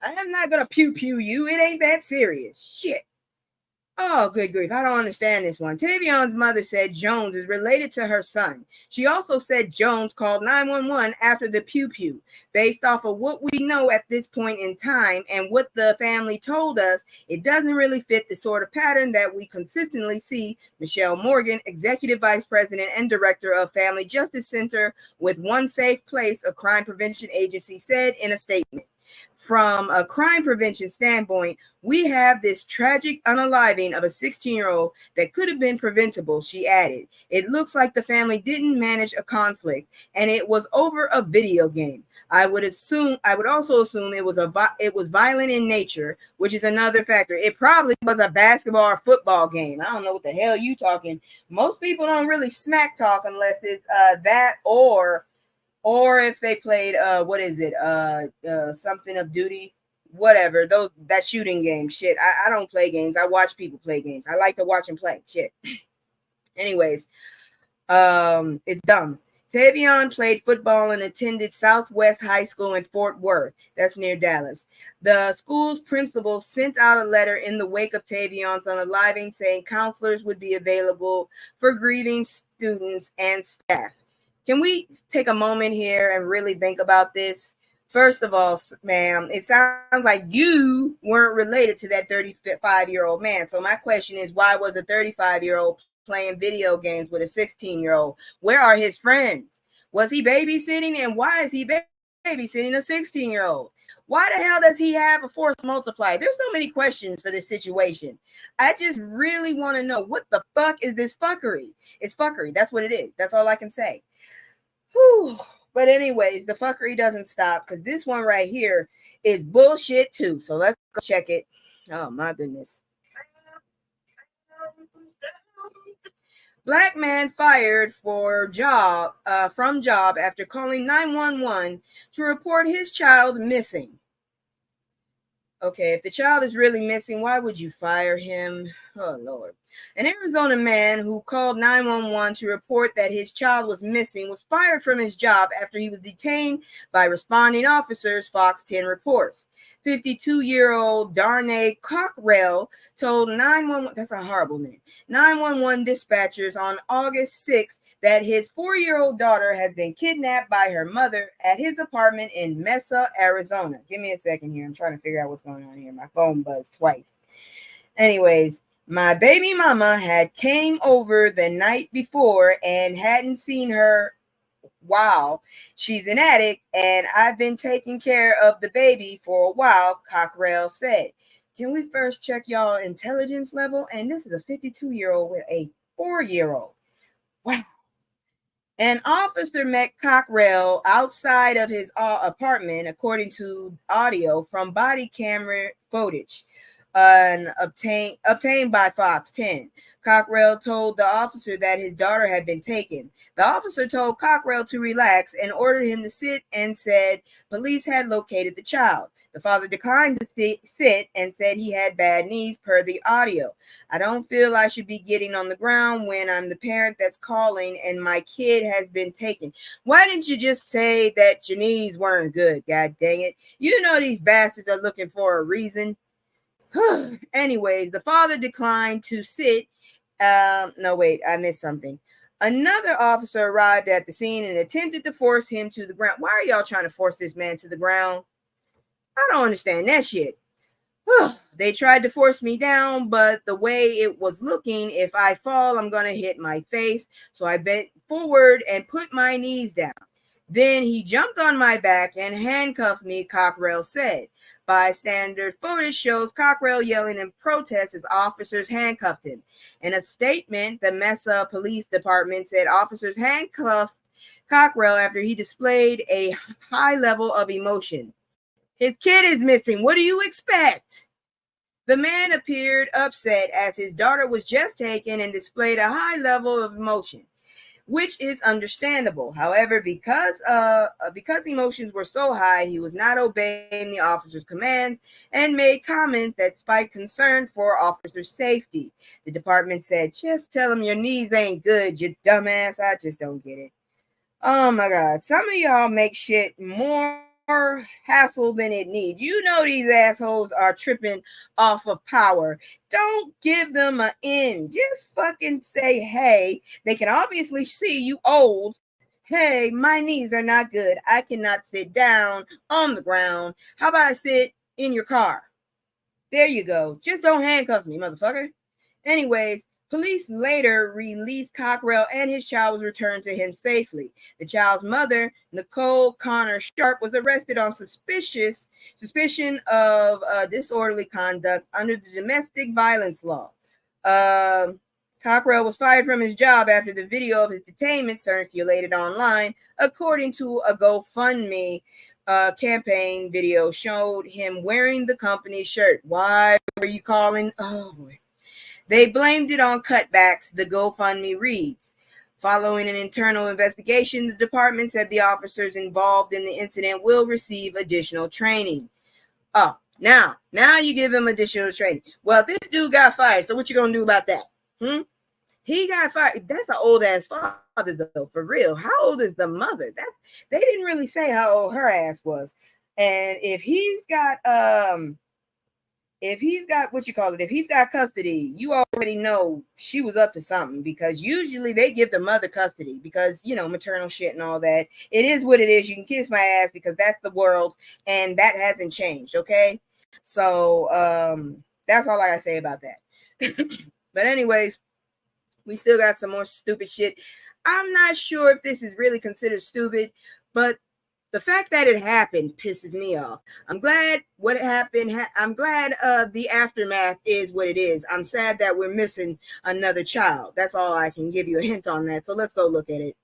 I am not going to pew-pew you. It ain't that serious. Shit. Oh, good grief. I don't understand this one. Tavion's mother said Jones is related to her son. She also said Jones called 911 after the pew-pew. Based off of what we know at this point in time and what the family told us, it doesn't really fit the sort of pattern that we consistently see. Michelle Morgan, Executive Vice President and Director of Family Justice Center with One Safe Place, a crime prevention agency, said in a statement. From a crime prevention standpoint, we have this tragic unaliving of a 16-year-old that could have been preventable, she added. It looks like the family didn't manage a conflict and it was over a video game. I would also assume it was violent in nature, which is another factor. It probably was a basketball or football game. I don't know what the hell you talking. Most people don't really smack talk unless it's that or if they played something of duty, whatever, that shooting game shit. I don't play games. I watch people play games. I like to watch them play shit. Anyways, it's dumb. Tavion played football and attended Southwest High School in Fort Worth. That's near Dallas. The school's principal sent out a letter in the wake of Tavion's unaliving saying counselors would be available for grieving students and staff. Can we take a moment here and really think about this? First of all, ma'am, it sounds like you weren't related to that 35-year-old man. So my question is, why was a 35-year-old playing video games with a 16-year-old? Where are his friends? Was he babysitting? And why is he babysitting a 16-year-old? Why the hell does he have a force multiplier? There's so many questions for this situation. I just really want to know, what the fuck is this fuckery? It's fuckery. That's what it is. That's all I can say. Whew. But anyways, the fuckery doesn't stop because this one right here is bullshit too. So let's go check it. Oh my goodness. Black man fired from job after calling 911 to report his child missing. Okay, if the child is really missing, why would you fire him? Oh, Lord. An Arizona man who called 911 to report that his child was missing was fired from his job after he was detained by responding officers, Fox 10 reports. 52-year-old Darnay Cockrell told 911, that's a horrible name, 911 dispatchers on August 6th that his 4-year-old daughter has been kidnapped by her mother at his apartment in Mesa, Arizona. Give me a second here. I'm trying to figure out what's going on here. My phone buzzed twice. Anyways, my baby mama had came over the night before and hadn't seen her. Wow, she's an addict, and I've been taking care of the baby for a while, Cockrell said. Can we first check y'all intelligence level? And this is a 52-year-old with a 4-year-old. Wow. An officer met Cockrell outside of his apartment, according to audio from body camera footage obtained by Fox 10. Cockrell told the officer that his daughter had been taken. The officer told Cockrell to relax and ordered him to sit and said police had located the child. The father declined to sit and said he had bad knees per the audio. I don't feel I should be getting on the ground when I'm the parent that's calling and my kid has been taken. Why didn't you just say that your knees weren't good? God dang it. You know these bastards are looking for a reason. Anyways, the father declined to sit. No, wait, I missed something. Another officer arrived at the scene and attempted to force him to the ground. Why are y'all trying to force this man to the ground? I don't understand that shit. They tried to force me down, but the way it was looking, if I fall, I'm going to hit my face. So I bent forward and put my knees down. Then he jumped on my back and handcuffed me, Cockrell said. Bystander footage shows Cockrell yelling in protest as officers handcuffed him. In a statement, the Mesa Police Department said officers handcuffed Cockrell after he displayed a high level of emotion. His kid is missing. What do you expect? The man appeared upset as his daughter was just taken and displayed a high level of emotion, which is understandable. However, because emotions were so high, he was not obeying the officer's commands and made comments that spiked concern for officer safety. The department said, just tell him your knees ain't good, you dumbass. I just don't get it. Oh my God. Some of y'all make shit more hassle than it needs. You know these assholes are tripping off of power. Don't give them an end. Just fucking say, hey, they can obviously see you old. Hey, my knees are not good. I cannot sit down on the ground. How about I sit in your car? There you go. Just don't handcuff me, motherfucker. Anyways, police later released Cockrell and his child was returned to him safely. The child's mother, Nicole Connor Sharp, was arrested on suspicion of disorderly conduct under the domestic violence law. Cockrell was fired from his job after the video of his detainment circulated online, according to a GoFundMe campaign video showed him wearing the company shirt. Why were you calling? Oh boy. They blamed it on cutbacks, the GoFundMe reads. Following an internal investigation, the department said the officers involved in the incident will receive additional training. Oh, now you give him additional training. Well, this dude got fired, so what you gonna do about that? He got fired. That's an old ass father, though, for real. How old is the mother? They didn't really say how old her ass was. And if he's got if he's got custody, you already know she was up to something, because usually they give the mother custody because, you know, maternal shit and all that. It is what it is. You can kiss my ass because that's the world and that hasn't changed. Okay. So, that's all I gotta say about that. But anyways, we still got some more stupid shit. I'm not sure if this is really considered stupid, but the fact that it happened pisses me off. I'm glad what happened. I'm glad the aftermath is what it is. I'm sad that we're missing another child. That's all I can give you a hint on that. So let's go look at it.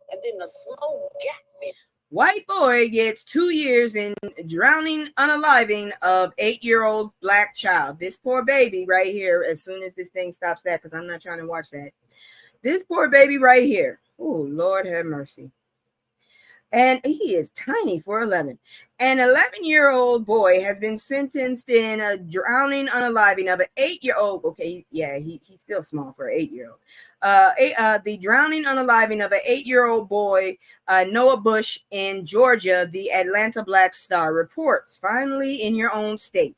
And then the slow got. White boy gets 2 years in drowning unaliving of 8-year-old black child. This poor baby right here, as soon as this thing stops that, because I'm not trying to watch that. This poor baby right here. Oh, Lord have mercy. And he is tiny for 11. An 11-year-old boy has been sentenced in a drowning unaliving of an 8-year-old. Okay, yeah, he's still small for an 8-year-old. The drowning unaliving of an 8-year-old boy, Noah Bush in Georgia, the Atlanta Black Star reports. Finally, in your own state.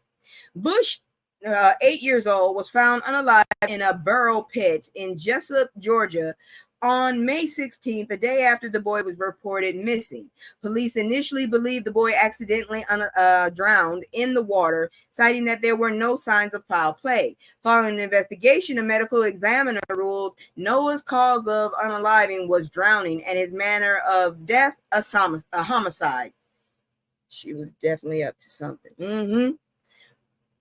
Bush, 8 years old, was found unalive in a burrow pit in Jessup, Georgia, on May 16th, the day after the boy was reported missing. Police initially believed the boy accidentally drowned in the water, citing that there were no signs of foul play. Following an investigation, a medical examiner ruled Noah's cause of unaliving was drowning and his manner of death a homicide. She was definitely up to something.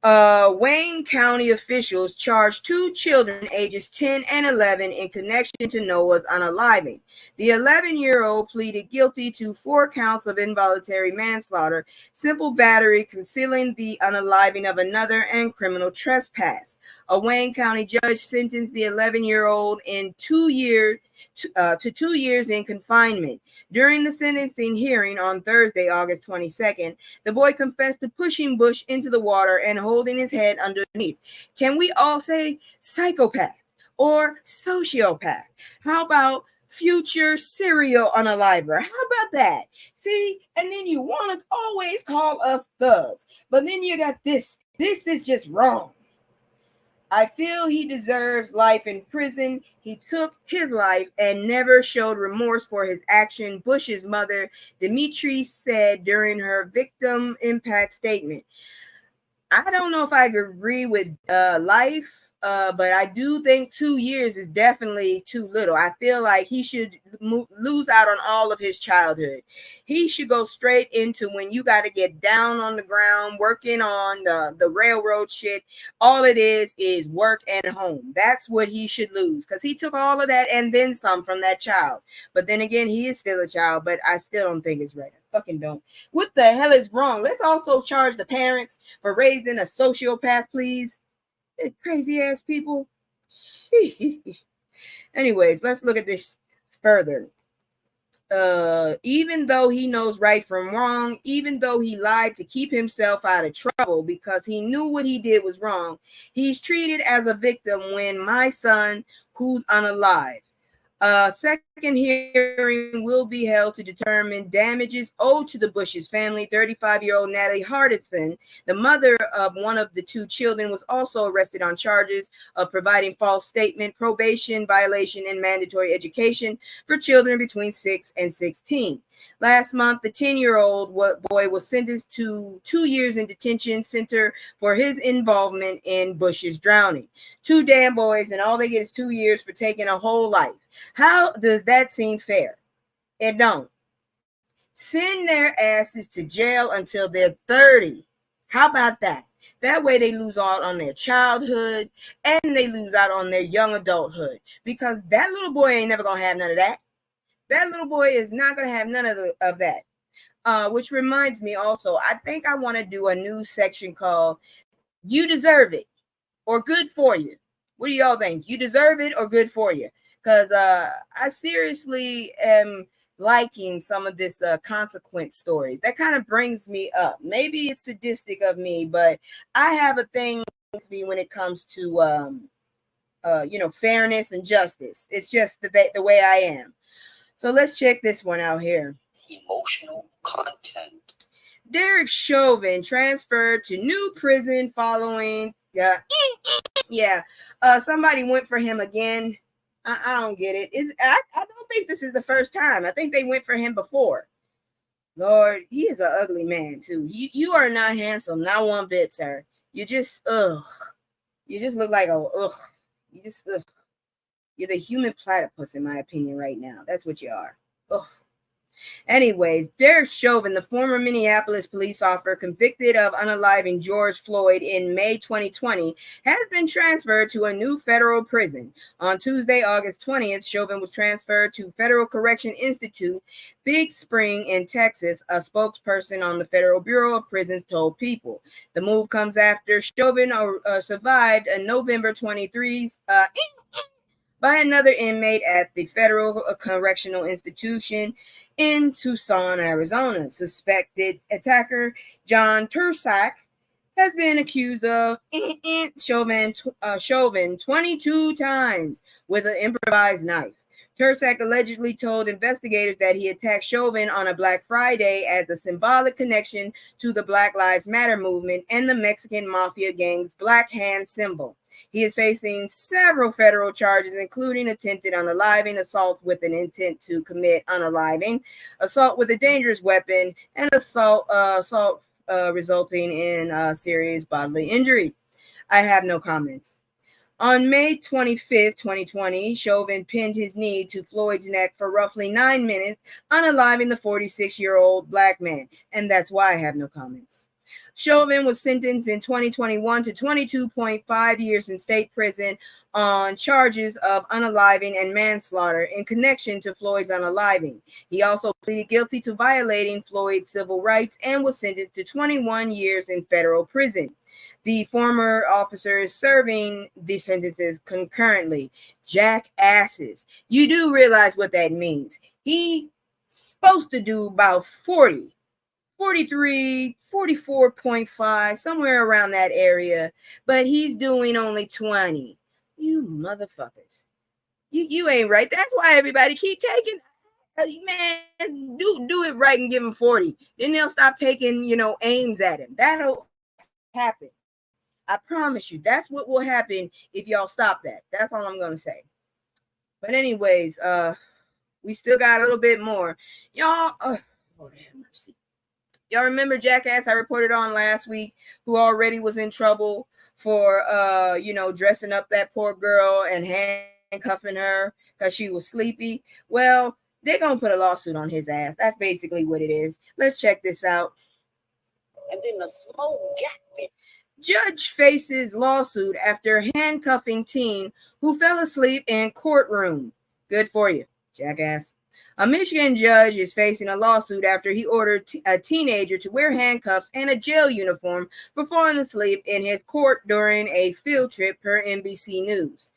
Wayne County officials charged 2 children ages 10 and 11 in connection to Noah's unaliving. The 11-year-old pleaded guilty to 4 counts of involuntary manslaughter, simple battery, concealing the unaliving of another, and criminal trespass. A Wayne County judge sentenced the 11-year-old in 2 years to 2 years in confinement. During the sentencing hearing on Thursday, August 22nd, the boy confessed to pushing Bush into the water and holding his head underneath. Can we all say psychopath or sociopath? How about future serial unaliver? How about that? See, and then you want to always call us thugs, but then you got this. This is just wrong. I feel he deserves life in prison. He took his life and never showed remorse for his action, Bush's mother, Dimitri, said during her victim impact statement. I don't know if I agree with life, but I do think 2 years is definitely too little. I feel like he should lose out on all of his childhood. He should go straight into when you got to get down on the ground, working on the railroad shit. All it is work and home. That's what he should lose, because he took all of that and then some from that child. But then again, he is still a child, but I still don't think it's right. I fucking don't. What the hell is wrong? Let's also charge the parents for raising a sociopath, please. Crazy ass people. Anyways, let's look at this further. Even though he knows right from wrong, even though he lied to keep himself out of trouble because he knew what he did was wrong, he's treated as a victim when my son, who's unalive. Second hearing will be held to determine damages owed to the Bush's family. 35-year-old Natalie Hardison, the mother of one of the 2 children, was also arrested on charges of providing false statement, probation violation, and mandatory education for children between 6 and 16. Last month, the 10-year-old boy was sentenced to 2 years in detention center for his involvement in Bush's drowning. 2 damn boys, and all they get is 2 years for taking a whole life. How does that seem fair? It don't. Send their asses to jail until they're 30. How about that? That way they lose out on their childhood and they lose out on their young adulthood, because that little boy ain't never gonna have none of that. That little boy is not gonna have none of that. Which reminds me also, I think I want to do a new section called "You Deserve It" or "Good for You." What do y'all think? You deserve it or good for you? Because I seriously am liking some of this consequence stories. That kind of brings me up. Maybe it's sadistic of me, but I have a thing with me when it comes to fairness and justice. It's just the way I am. So let's check this one out here. Emotional content. Derek Chauvin transferred to new prison following somebody went for him again. I don't get it. I don't think this is the first time. I think they went for him before. Lord, he is an ugly man too. You are not handsome, not one bit, sir. You just You just look like You just You're the human platypus, in my opinion, right now. That's what you are. Ugh. Anyways, Derek Chauvin, the former Minneapolis police officer convicted of unaliving George Floyd in May 2020, has been transferred to a new federal prison. On Tuesday, August 20th, Chauvin was transferred to Federal Correction Institute, Big Spring in Texas, a spokesperson on the Federal Bureau of Prisons told People. The move comes after Chauvin survived a November 23 by another inmate at the Federal Correctional Institution in Tucson, Arizona. Suspected attacker John Tursak has been accused of Chauvin 22 times with an improvised knife. Tursak allegedly told investigators that he attacked Chauvin on a Black Friday as a symbolic connection to the Black Lives Matter movement and the Mexican mafia gang's Black Hand symbol. He is facing several federal charges, including attempted unaliving, assault with an intent to commit unaliving, assault with a dangerous weapon, and assault resulting in serious bodily injury. I have no comments. On May 25th, 2020, Chauvin pinned his knee to Floyd's neck for roughly 9 minutes, unaliving the 46-year-old Black man, and that's why I have no comments. Chauvin was sentenced in 2021 to 22.5 years in state prison on charges of unaliving and manslaughter in connection to Floyd's unaliving. He also pleaded guilty to violating Floyd's civil rights and was sentenced to 21 years in federal prison. The former officer is serving the sentences concurrently. Jackasses. You do realize what that means. He's supposed to do about 40. 43, 44.5, somewhere around that area, but he's doing only 20. You motherfuckers. You ain't right. That's why everybody keep taking, man, do it right and give him 40. Then they'll stop taking, aims at him. That'll happen. I promise you. That's what will happen if y'all stop that. That's all I'm going to say. But anyways, we still got a little bit more. Y'all, Lord have mercy. Y'all remember Jackass I reported on last week, who already was in trouble for, dressing up that poor girl and handcuffing her because she was sleepy? Well, they're going to put a lawsuit on his ass. That's basically what it is. Let's check this out. And then the smoke got me. Judge faces lawsuit after handcuffing teen who fell asleep in courtroom. Good for you, jackass. A Michigan judge is facing a lawsuit after he ordered a teenager to wear handcuffs and a jail uniform for falling asleep in his court during a field trip, per NBC News.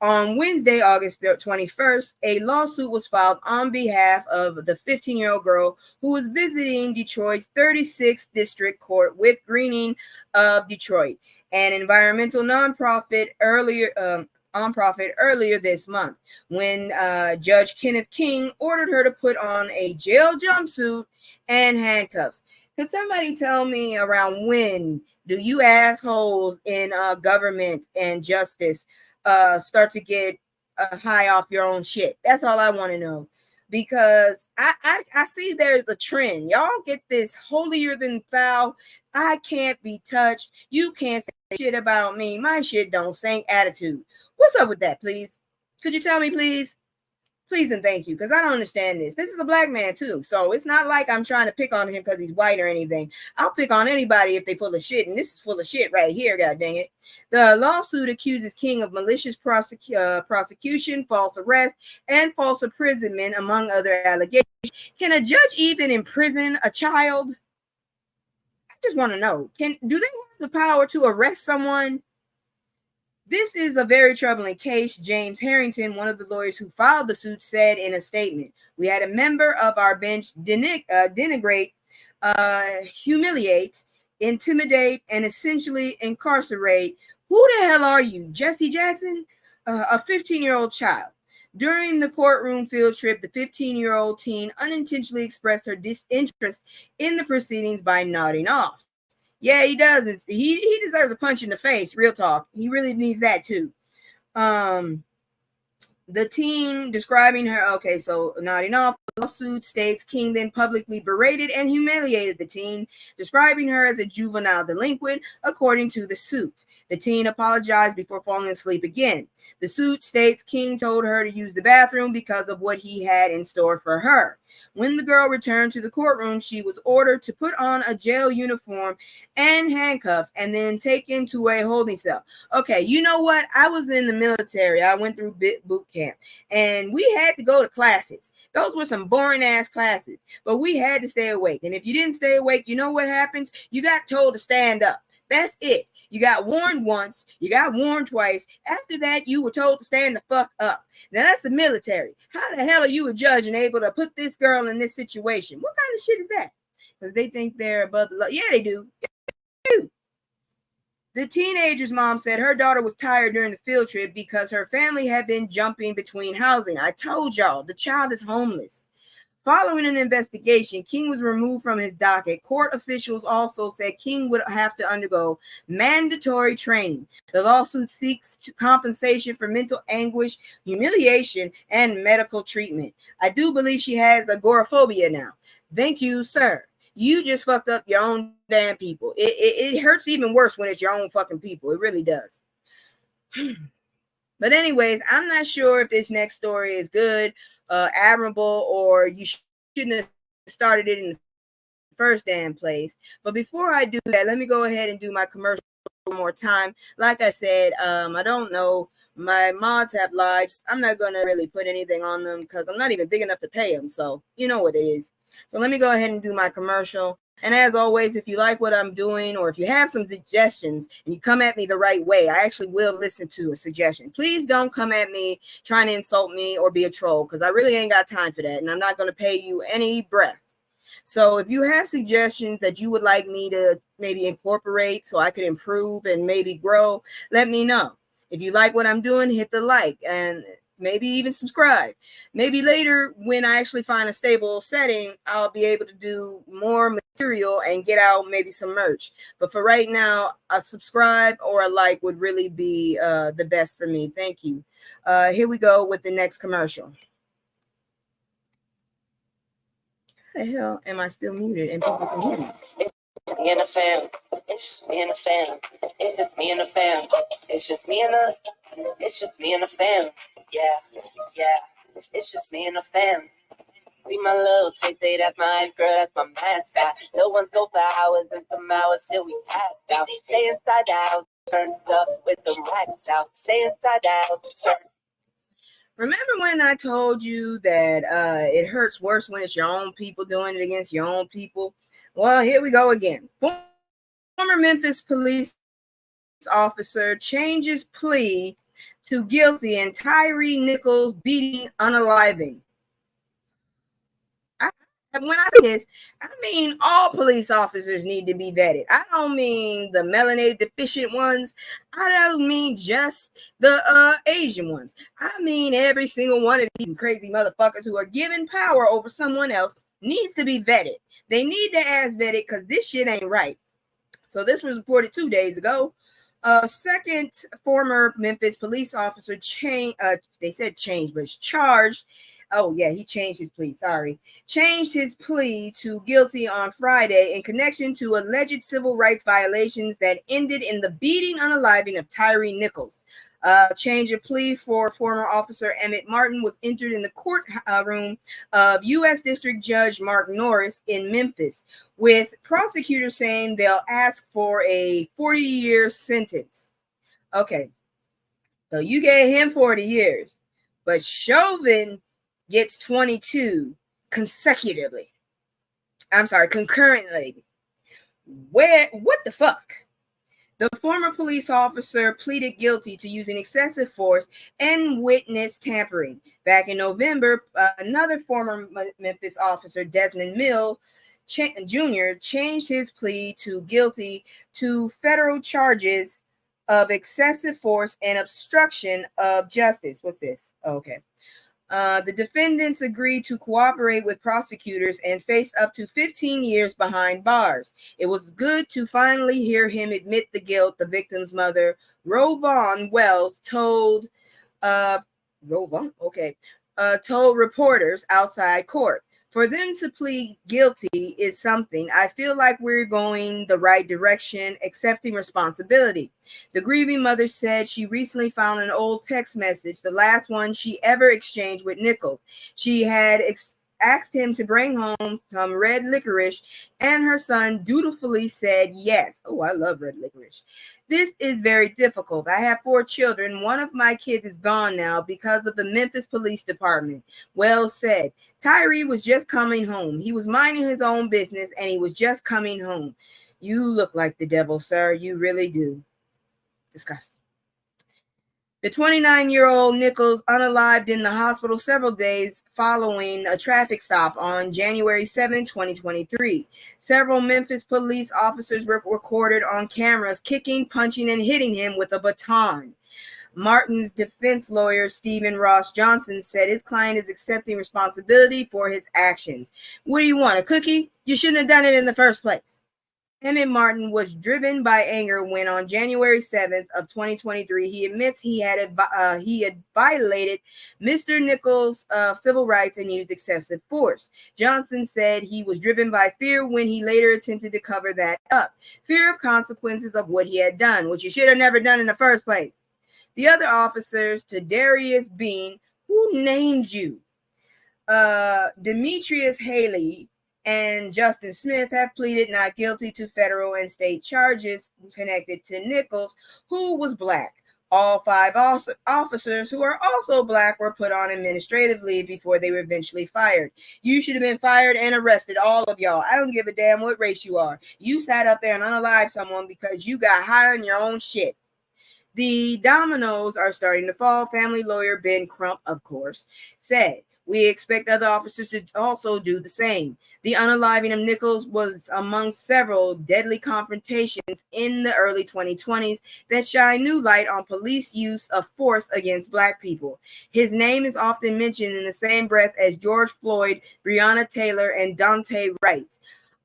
On Wednesday, August 21st, a lawsuit was filed on behalf of the 15-year-old girl who was visiting Detroit's 36th District Court with Greening of Detroit, an environmental nonprofit earlier this month, when Judge Kenneth King ordered her to put on a jail jumpsuit and handcuffs. Could somebody tell me around when do you assholes in government and justice start to get high off your own shit? That's all I want to know, because I see there's a trend. Y'all get this holier than thou, I can't be touched, you can't say shit about me, my shit don't sink attitude. What's up with that, please? Could you tell me, please? Please and thank you, because I don't understand this. This is a Black man too, so it's not like I'm trying to pick on him because he's white or anything. I'll pick on anybody if they full of shit, and this is full of shit right here, god dang it. The lawsuit accuses King of malicious prosecution, false arrest, and false imprisonment, among other allegations. Can a judge even imprison a child? I just want to know, do they have the power to arrest someone? This is a very troubling case, James Harrington, one of the lawyers who filed the suit, said in a statement. We had a member of our bench denigrate, humiliate, intimidate, and essentially incarcerate. Who the hell are you, Jesse Jackson? A 15-year-old child. During the courtroom field trip, the 15-year-old teen unintentionally expressed her disinterest in the proceedings by nodding off. Yeah, he does. He deserves a punch in the face. Real talk. He really needs that too. The teen describing her. Okay, so nodding off. The lawsuit states King then publicly berated and humiliated the teen, describing her as a juvenile delinquent, according to the suit. The teen apologized before falling asleep again. The suit states King told her to use the bathroom because of what he had in store for her. When the girl returned to the courtroom, she was ordered to put on a jail uniform and handcuffs and then taken to a holding cell. Okay, you know what? I was in the military. I went through boot camp, and we had to go to classes. Those were some boring ass classes, but we had to stay awake. And if you didn't stay awake, you know what happens? You got told to stand up. That's it. You got warned once. You got warned twice. After that, you were told to stand the fuck up. Now, that's the military. How the hell are you a judge and able to put this girl in this situation? What kind of shit is that? Because they think they're above the law. Yeah, they do. The teenager's mom said her daughter was tired during the field trip because her family had been jumping between housing. I told y'all, the child is homeless. Following an investigation, King was removed from his docket. Court officials also said King would have to undergo mandatory training. The lawsuit seeks compensation for mental anguish, humiliation, and medical treatment. I do believe she has agoraphobia now. Thank you, sir. You just fucked up your own damn people. It hurts even worse when it's your own fucking people. It really does. But anyways, I'm not sure if this next story is good, admirable, or you shouldn't have started it in the first damn place. But before I do that, let me go ahead and do my commercial one more time. Like I said, I don't know. My mods have lives. I'm not going to really put anything on them because I'm not even big enough to pay them. So you know what it is. So let me go ahead and do my commercial. And as always, if you like what I'm doing or if you have some suggestions and you come at me the right way, I actually will listen to a suggestion. Please don't come at me trying to insult me or be a troll because I really ain't got time for that. And I'm not going to pay you any breath. So if you have suggestions that you would like me to maybe incorporate so I could improve and maybe grow, let me know. If you like what I'm doing, hit the like and maybe even subscribe. Maybe later when I actually find a stable setting, I'll be able to do more material and get out maybe some merch. But for right now, a subscribe or a like would really be the best for me. Thank you. Here we go with the next commercial. How the hell am I still muted and people can hear me? It's me and the fam. It's just me and the fam. It's just me and the fam. It's just me and the. It's just me and the fam. Yeah, yeah. It's just me and the fam. See my little tape, say that's my girl, that's my mascot. Little ones go for hours and some hours till we pass out. Stay inside the house, turned up with the racks out. Stay inside the house, Remember when I told you that it hurts worse when it's your own people doing it against your own people? Well, here we go again. Former Memphis police officer changes plea to guilty in Tyree Nichols beating unaliving. When I say this, I mean all police officers need to be vetted. I don't mean the melanated deficient ones. I don't mean just the Asian ones. I mean every single one of these crazy motherfuckers who are given power over someone else needs to be vetted. They need to ass vetted because this shit ain't right. So this was reported 2 days ago. Second former Memphis police officer they said changed, but it's charged. Oh, yeah, he changed his plea. Sorry. Changed his plea to guilty on Friday in connection to alleged civil rights violations that ended in the beating unaliving of Tyree Nichols. Change of plea for former officer Emmett Martin was entered in the courtroom of U.S. District Judge Mark Norris in Memphis, with prosecutors saying they'll ask for a 40-year sentence. Okay, so you gave him 40 years, but Chauvin gets 22 consecutively. I'm sorry, concurrently. What the fuck? The former police officer pleaded guilty to using excessive force and witness tampering. Back in November, another former Memphis officer, Desmond Mill Jr., changed his plea to guilty to federal charges of excessive force and obstruction of justice. What's this? Oh, okay. The defendants agreed to cooperate with prosecutors and face up to 15 years behind bars. It was good to finally hear him admit the guilt, the victim's mother, Rovon Wells, told reporters outside court. For them to plead guilty is something. I feel like we're going the right direction, accepting responsibility. The grieving mother said she recently found an old text message, the last one she ever exchanged with Nichols. She had asked him to bring home some red licorice, and her son dutifully said yes. Oh, I love red licorice. This is very difficult. I have 4 children. One of my kids is gone now because of the Memphis Police Department. Wells said, Tyree was just coming home. He was minding his own business and he was just coming home. You look like the devil, sir. You really do. Disgusting. The 29-year-old Nichols unalived in the hospital several days following a traffic stop on January 7, 2023. Several Memphis police officers were recorded on cameras kicking, punching, and hitting him with a baton. Martin's defense lawyer, Stephen Ross Johnson, said his client is accepting responsibility for his actions. What do you want, a cookie? You shouldn't have done it in the first place. Emmett Martin was driven by anger when on January 7th of 2023, he admits he had violated Mr. Nichols' civil rights and used excessive force. Johnson said he was driven by fear when he later attempted to cover that up. Fear of consequences of what he had done, which you should have never done in the first place. The other officers, to Darius Bean, who named you? Demetrius Haley and Justin Smith have pleaded not guilty to federal and state charges connected to Nichols, who was black. All 5 officers who are also black were put on administrative leave before they were eventually fired. You should have been fired and arrested, all of y'all. I don't give a damn what race you are. You sat up there and unalived someone because you got high on your own shit. The dominoes are starting to fall. Family lawyer Ben Crump, of course, said, we expect other officers to also do the same. The unaliving of Nichols was among several deadly confrontations in the early 2020s that shine new light on police use of force against black people. His name is often mentioned in the same breath as George Floyd, Breonna Taylor, and Dante Wright.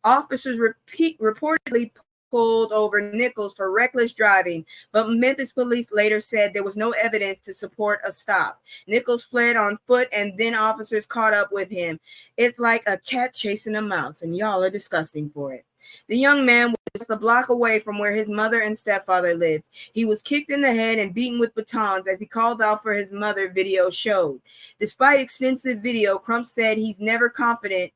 Officers reportedly pulled over Nichols for reckless driving, but Memphis police later said there was no evidence to support a stop. Nichols fled on foot, and then officers caught up with him. It's like a cat chasing a mouse, and y'all are disgusting for it. The young man was just a block away from where his mother and stepfather lived. He was kicked in the head and beaten with batons as he called out for his mother, video showed. Despite extensive video, Crump said he's never confident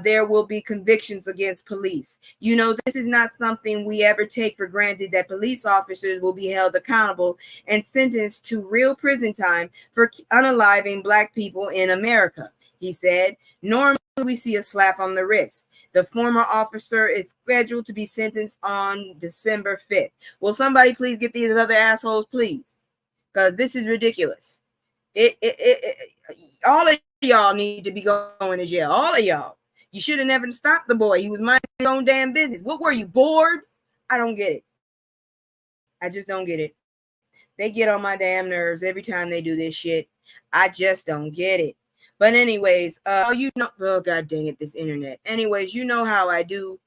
there will be convictions against police. You know, this is not something we ever take for granted, that police officers will be held accountable and sentenced to real prison time for unaliving black people in America, he said. Normally, we see a slap on the wrist. The former officer is scheduled to be sentenced on December 5th. Will somebody please get these other assholes, please? Because this is ridiculous. All of y'all need to be going to jail. All of y'all. You should have never stopped the boy. He was minding his own damn business. What were you, bored? I don't get it. I just don't get it. They get on my damn nerves every time they do this shit. I just don't get it. But anyways, you know, oh god dang it, this internet. Anyways, you know how I do.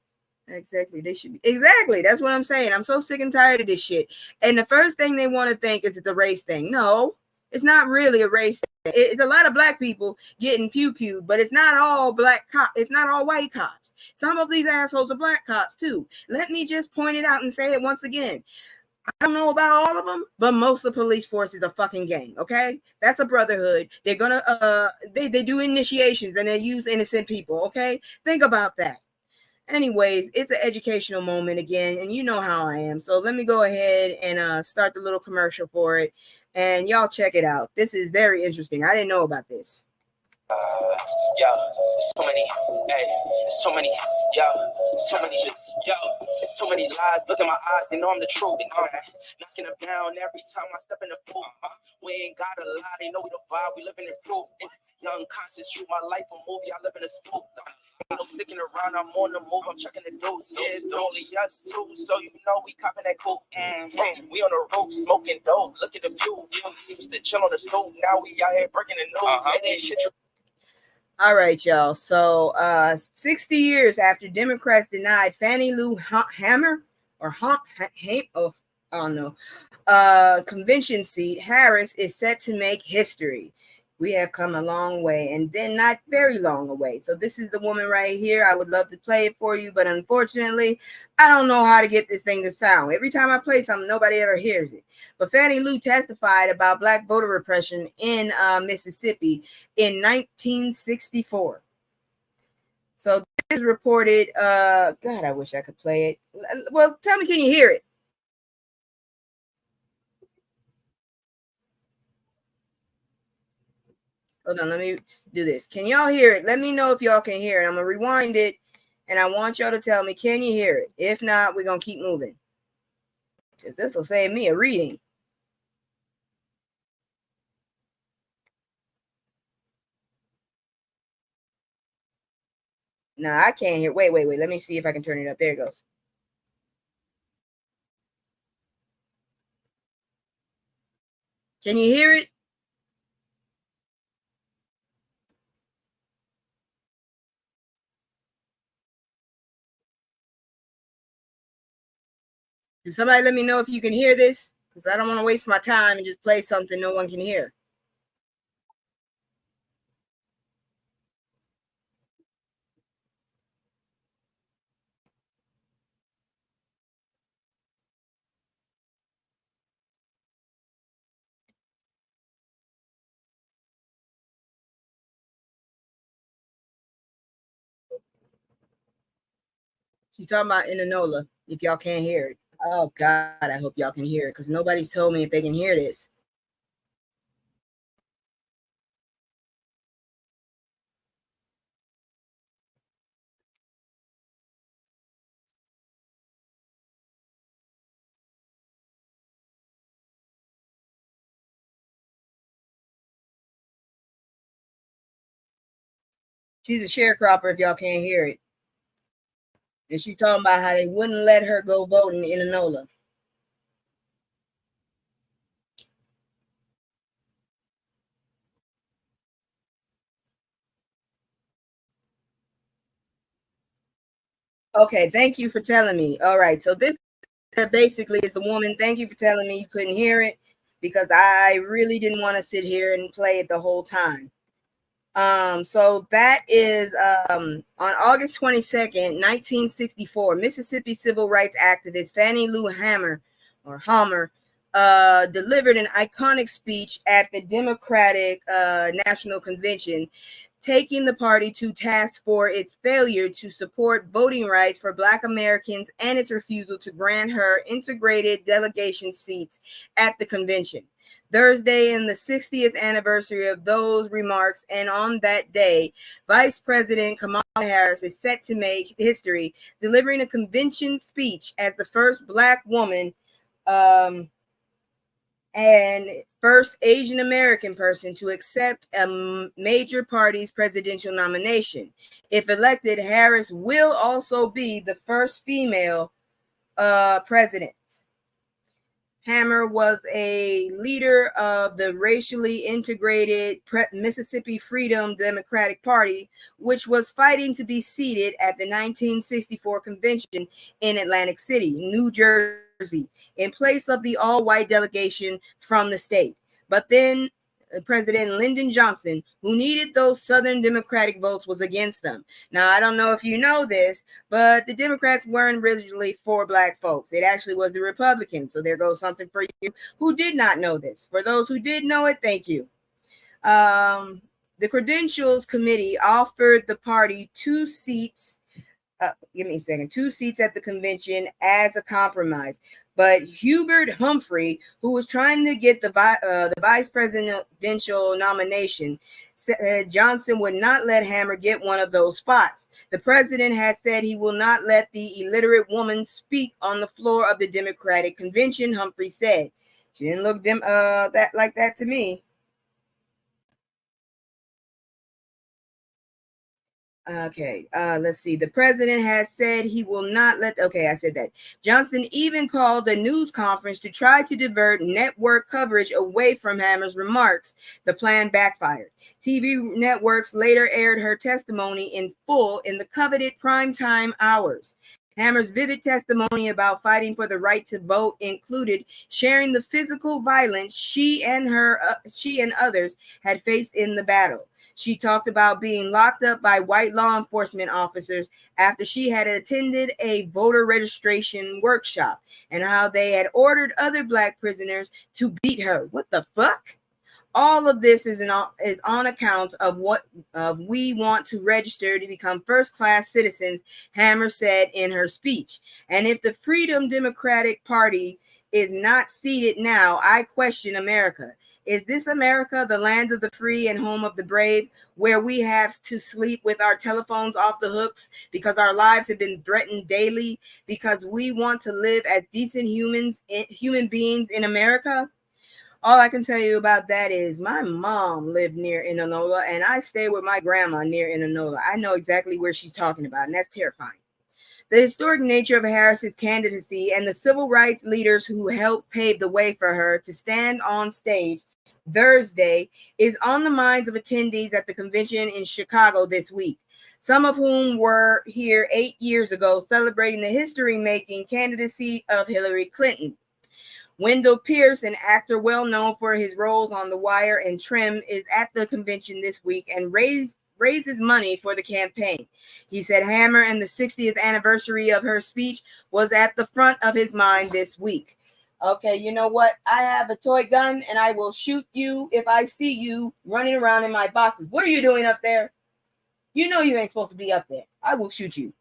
Exactly. They should be. Exactly. That's what I'm saying. I'm so sick and tired of this shit. And the first thing they want to think is it's a race thing. No, it's not really a race thing. It's a lot of black people getting pew-pewed, but it's not all black cops. It's not all white cops. Some of these assholes are black cops too. Let me just point it out and say it once again. I don't know about all of them, but most of the police force is a fucking gang, okay? That's a brotherhood. They're gonna they do initiations and they use innocent people, okay? Think about that. Anyways, it's an educational moment again, and you know how I am. So let me go ahead and start the little commercial for it, and y'all check it out. This is very interesting. I didn't know about this. Yo, there's so many, hey, there's so many, yo, so many, yo, there's so many lies. Look in my eyes, they know I'm the truth. Knocking them down every time I step in the booth. We ain't got a lie, they know we the vibe, we live in the proof. Young conscious, shoot my life a movie, I live in a spook. Ain't no sticking around, I'm on the move, I'm checking the deuce. Yeah, it's only us two, so you know we copping that coke. We on the roof, smoking dope, look at the view. We used to chill on the stove, now we out here breaking the news. And that shit. All right, y'all. So 60 years after Democrats denied Fannie Lou Hammer or I don't know, convention seat, Harris is set to make history. We have come a long way, and then not very long away. So this is the woman right here. I would love to play it for you, but unfortunately, I don't know how to get this thing to sound. Every time I play something, nobody ever hears it. But Fannie Lou testified about black voter repression in Mississippi in 1964. So this is reported. God, I wish I could play it. Well, tell me, can you hear it? Hold on, let me do this. Can y'all hear it? Let me know if y'all can hear it. I'm gonna rewind it And I want y'all to tell me, can you hear it? If not, we're going to keep moving. Because this will save me a reading. Nah, I can't hear. Wait. Let me see if I can turn it up. There it goes. Can you hear it? Can somebody let me know if you can hear this? Because I don't want to waste my time and just play something no one can hear. She's talking about Inanola, if y'all can't hear it. Oh, God, I hope y'all can hear it because nobody's told me if they can hear this. She's a sharecropper if y'all can't hear it. And she's talking about how they wouldn't let her go voting in Inanola. Okay, thank you for telling me. All right, so this basically is the woman. Thank you for telling me you couldn't hear it because I really didn't want to sit here and play it the whole time. So that is on August 22nd, 1964, Mississippi civil rights activist Fannie Lou Hamer delivered an iconic speech at the Democratic National Convention, taking the party to task for its failure to support voting rights for Black Americans and its refusal to grant her integrated delegation seats at the convention. Thursday in the 60th anniversary of those remarks, and on that day, Vice President Kamala Harris is set to make history, delivering a convention speech as the first Black woman and first Asian American person to accept a major party's presidential nomination. If elected, Harris will also be the first female president. Hammer was a leader of the racially integrated Mississippi Freedom Democratic Party, which was fighting to be seated at the 1964 convention in Atlantic City, New Jersey, in place of the all-white delegation from the state. But then President Lyndon Johnson, who needed those Southern Democratic votes, was against them. Now, I don't know if you know this, but the Democrats weren't originally for Black folks. It actually was the Republicans. So there goes something for you who did not know this. For those who did know it, thank you. The Credentials Committee offered the party two seats at the convention as a compromise. But Hubert Humphrey, who was trying to get the vice presidential nomination, said Johnson would not let Hammer get one of those spots. The president had said he will not let the illiterate woman speak on the floor of the Democratic convention, Humphrey said. She didn't look like that to me. Okay, let's see. The president has said he will not let. Okay, I said that. Johnson even called a news conference to try to divert network coverage away from Hammer's remarks. The plan backfired. TV networks later aired her testimony in full in the coveted primetime hours. Hammer's vivid testimony about fighting for the right to vote included sharing the physical violence she and others had faced in the battle. She talked about being locked up by white law enforcement officers after she had attended a voter registration workshop and how they had ordered other Black prisoners to beat her. What the fuck? All of this is on account of we want to register to become first-class citizens, Hammer said in her speech. And if the Freedom Democratic Party is not seated now, I question America. Is this America, the land of the free and home of the brave, where we have to sleep with our telephones off the hooks because our lives have been threatened daily because we want to live as decent human beings in America? All I can tell you about that is my mom lived near Inonola, and I stay with my grandma near Inonola. I know exactly where she's talking about, and that's terrifying. The historic nature of Harris's candidacy and the civil rights leaders who helped pave the way for her to stand on stage Thursday is on the minds of attendees at the convention in Chicago this week, some of whom were here 8 years ago celebrating the history-making candidacy of Hillary Clinton. Wendell Pierce, an actor well known for his roles on The Wire and Trim, is at the convention this week and raises money for the campaign. He said Hammer and the 60th anniversary of her speech was at the front of his mind this week. Okay, you know what? I have a toy gun and I will shoot you if I see you running around in my boxes. What are you doing up there? You know you ain't supposed to be up there. I will shoot you.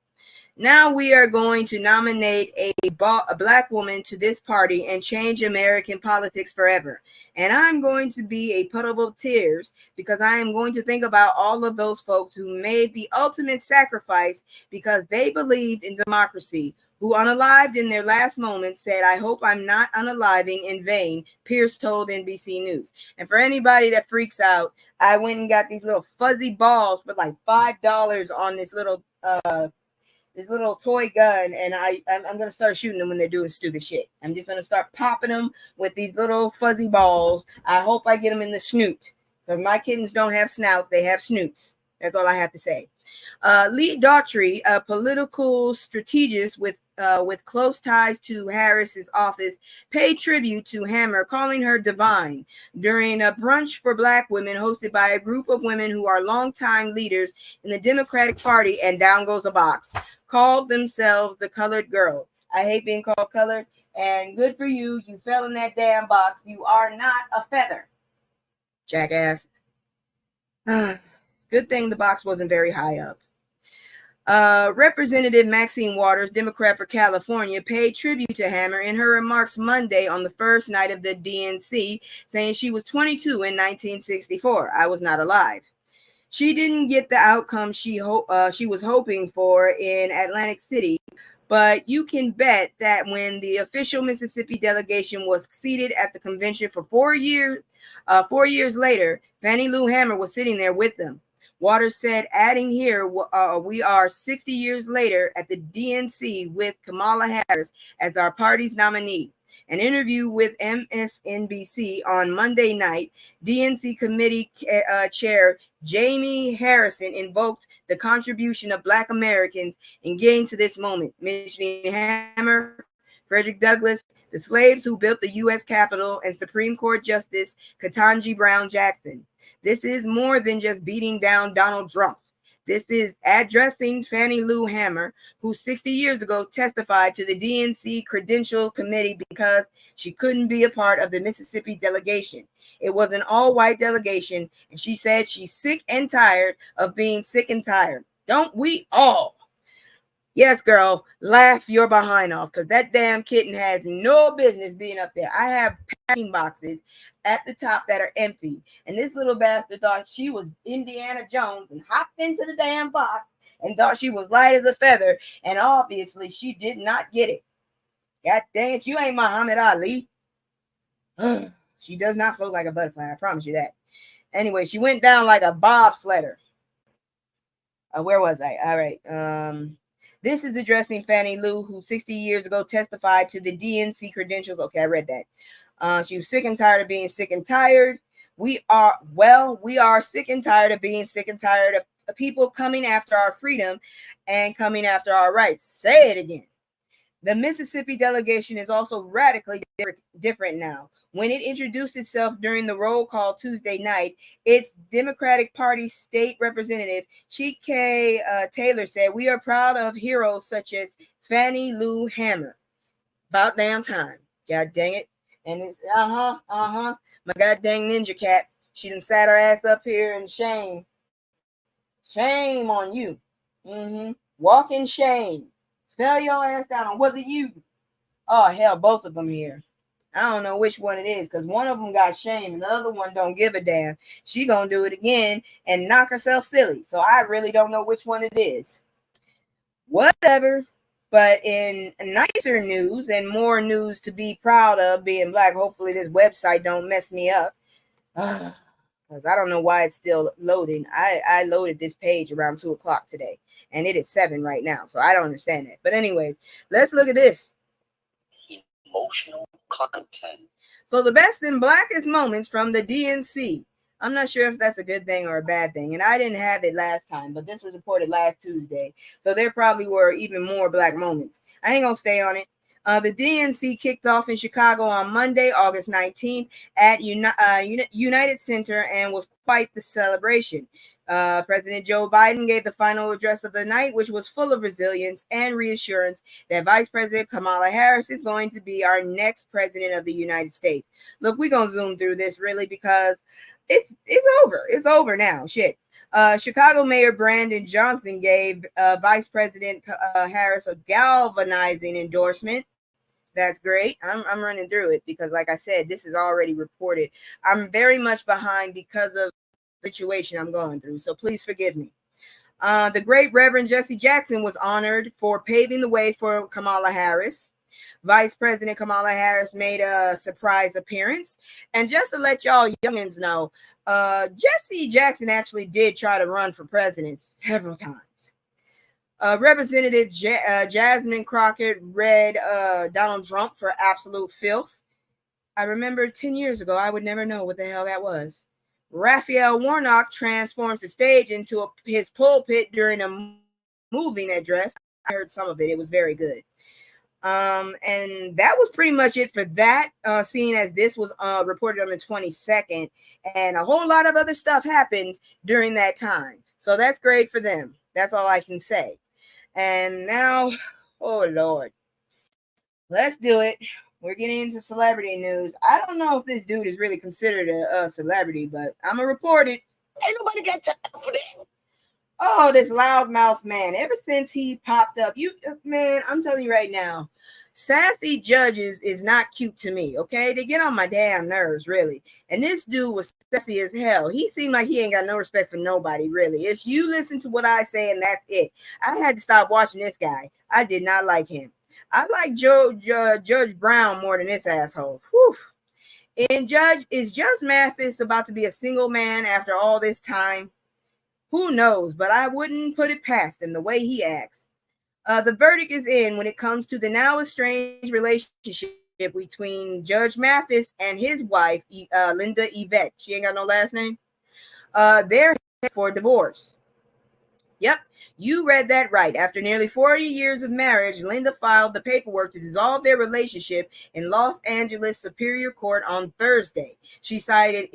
Now we are going to nominate a black woman to this party and change American politics forever. And I'm going to be a puddle of tears because I am going to think about all of those folks who made the ultimate sacrifice because they believed in democracy, who unalived in their last moments said, I hope I'm not unaliving in vain, Pierce told NBC News. And for anybody that freaks out, I went and got these little fuzzy balls for like $5 on this little toy gun, and I'm gonna start shooting them when they're doing stupid shit. I'm just gonna start popping them with these little fuzzy balls. I hope I get them in the snoot because my kittens don't have snouts; they have snoots. That's all I have to say. Lee Daughtry, a political strategist with close ties to Harris's office, paid tribute to Hammer, calling her divine during a brunch for Black women hosted by a group of women who are longtime leaders in the Democratic Party, and down goes a box, called themselves the Colored Girls. I hate being called colored, and good for you. You fell in that damn box. You are not a feather, jackass. Good thing the box wasn't very high up. Representative Maxine Waters, Democrat for California, paid tribute to Hammer in her remarks Monday on the first night of the DNC, saying she was 22 in 1964. I was not alive. She didn't get the outcome she was hoping for in Atlantic City, but you can bet that when the official Mississippi delegation was seated at the convention for 4 years later, Fannie Lou Hammer was sitting there with them. Waters said, adding here, we are 60 years later at the DNC with Kamala Harris as our party's nominee. An interview with MSNBC on Monday night, DNC committee chair Jamie Harrison invoked the contribution of Black Americans in getting to this moment, mentioning Hammer, Frederick Douglass, the slaves who built the U.S. Capitol, and Supreme Court Justice Ketanji Brown Jackson. This is more than just beating down Donald Trump. This is addressing Fannie Lou Hammer, who 60 years ago testified to the DNC Credential Committee because she couldn't be a part of the Mississippi delegation. It was an all-white delegation, and she said she's sick and tired of being sick and tired. Don't we all? Yes, girl, laugh your behind off because that damn kitten has no business being up there. I have packing boxes at the top that are empty, and this little bastard thought she was Indiana Jones and hopped into the damn box and thought she was light as a feather, and obviously she did not get it. God dang it, you ain't Muhammad Ali. She does not float like a butterfly, I promise you that. Anyway, she went down like a bobsledder. Where was I? All right. This is addressing Fannie Lou, who 60 years ago testified to the DNC credentials. Okay, I read that. She was sick and tired of being sick and tired. We are sick and tired of being sick and tired of people coming after our freedom and coming after our rights. Say it again. The Mississippi delegation is also radically different now. When it introduced itself during the roll call Tuesday night, its Democratic Party state representative, Chike Taylor, said, "We are proud of heroes such as Fannie Lou Hammer." About damn time. God dang it. And it's, my god dang ninja cat. She done sat her ass up here in shame. Shame on you. Walk in shame. Fell your ass down. Was it you? Oh, hell, both of them here. I don't know which one it is because one of them got shame and the other one don't give a damn. She gonna do it again and knock herself silly. So I really don't know which one it is. Whatever. But in nicer news and more news to be proud of being black, hopefully this website don't mess me up. Because I don't know why it's still loading. I loaded this page around 2 o'clock today, and it is 7 right now. So I don't understand that. But anyways, let's look at this. Emotional content. So the best and blackest moments from the DNC. I'm not sure if that's a good thing or a bad thing. And I didn't have it last time, but this was reported last Tuesday. So there probably were even more black moments. I ain't going to stay on it. The DNC kicked off in Chicago on Monday, August 19th at United Center and was quite the celebration. President Joe Biden gave the final address of the night, which was full of resilience and reassurance that Vice President Kamala Harris is going to be our next president of the United States. Look, we're going to zoom through this really because it's over. It's over now. Shit. Chicago Mayor Brandon Johnson gave Vice President Harris a galvanizing endorsement. That's great. I'm running through it because, like I said, this is already reported. I'm very much behind because of the situation I'm going through. So please forgive me. The great Reverend Jesse Jackson was honored for paving the way for Kamala Harris. Vice President Kamala Harris made a surprise appearance. And just to let y'all youngins know, Jesse Jackson actually did try to run for president several times. Representative Jasmine Crockett read Donald Trump for absolute filth. I remember 10 years ago, I would never know what the hell that was. Raphael Warnock transforms the stage into his pulpit during a moving address. I heard some of it. It was very good. And that was pretty much it for that, seeing as this was reported on the 22nd, and a whole lot of other stuff happened during that time. So that's great for them. That's all I can say. And now, oh Lord, let's do it. We're getting into celebrity news. I don't know if this dude is really considered a celebrity, but I'm going to report it. Ain't nobody got time for that. Oh, this loudmouth man. Ever since he popped up, I'm telling you right now, sassy judges is not cute to me, okay? They get on my damn nerves, really. And this dude was sassy as hell. He seemed like he ain't got no respect for nobody, really. It's you listen to what I say and that's it. I had to stop watching this guy. I did not like him. I like Judge Brown more than this asshole. Whew. And is Judge Mathis about to be a single man after all this time? Who knows, but I wouldn't put it past him the way he acts. The verdict is in when it comes to the now estranged relationship between Judge Mathis and his wife, Linda Yvette. She ain't got no last name. They're headed for divorce. Yep, you read that right. After nearly 40 years of marriage, Linda filed the paperwork to dissolve their relationship in Los Angeles Superior Court on Thursday. She cited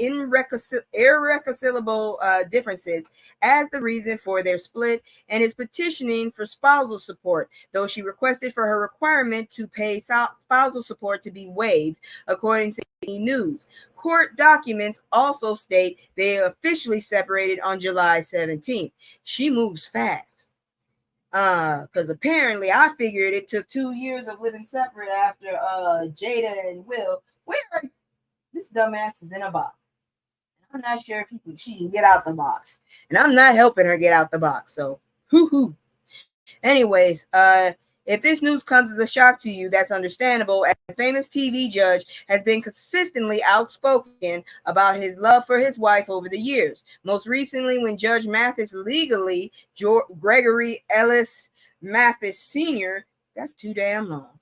irreconcilable differences as the reason for their split and is petitioning for spousal support, though she requested for her requirement to pay spousal support to be waived, according to News. Court documents also state they officially separated on July 17th. She moves fast. Because apparently I figured it took 2 years of living separate after Jada and Will. Where this dumbass is in a box. I'm not sure if she can get out the box. And I'm not helping her get out the box. So hoo-hoo. Anyways, if this news comes as a shock to you, that's understandable, as a famous TV judge has been consistently outspoken about his love for his wife over the years. Most recently, when Judge Mathis legally, Gregory Ellis Mathis Sr., that's too damn long,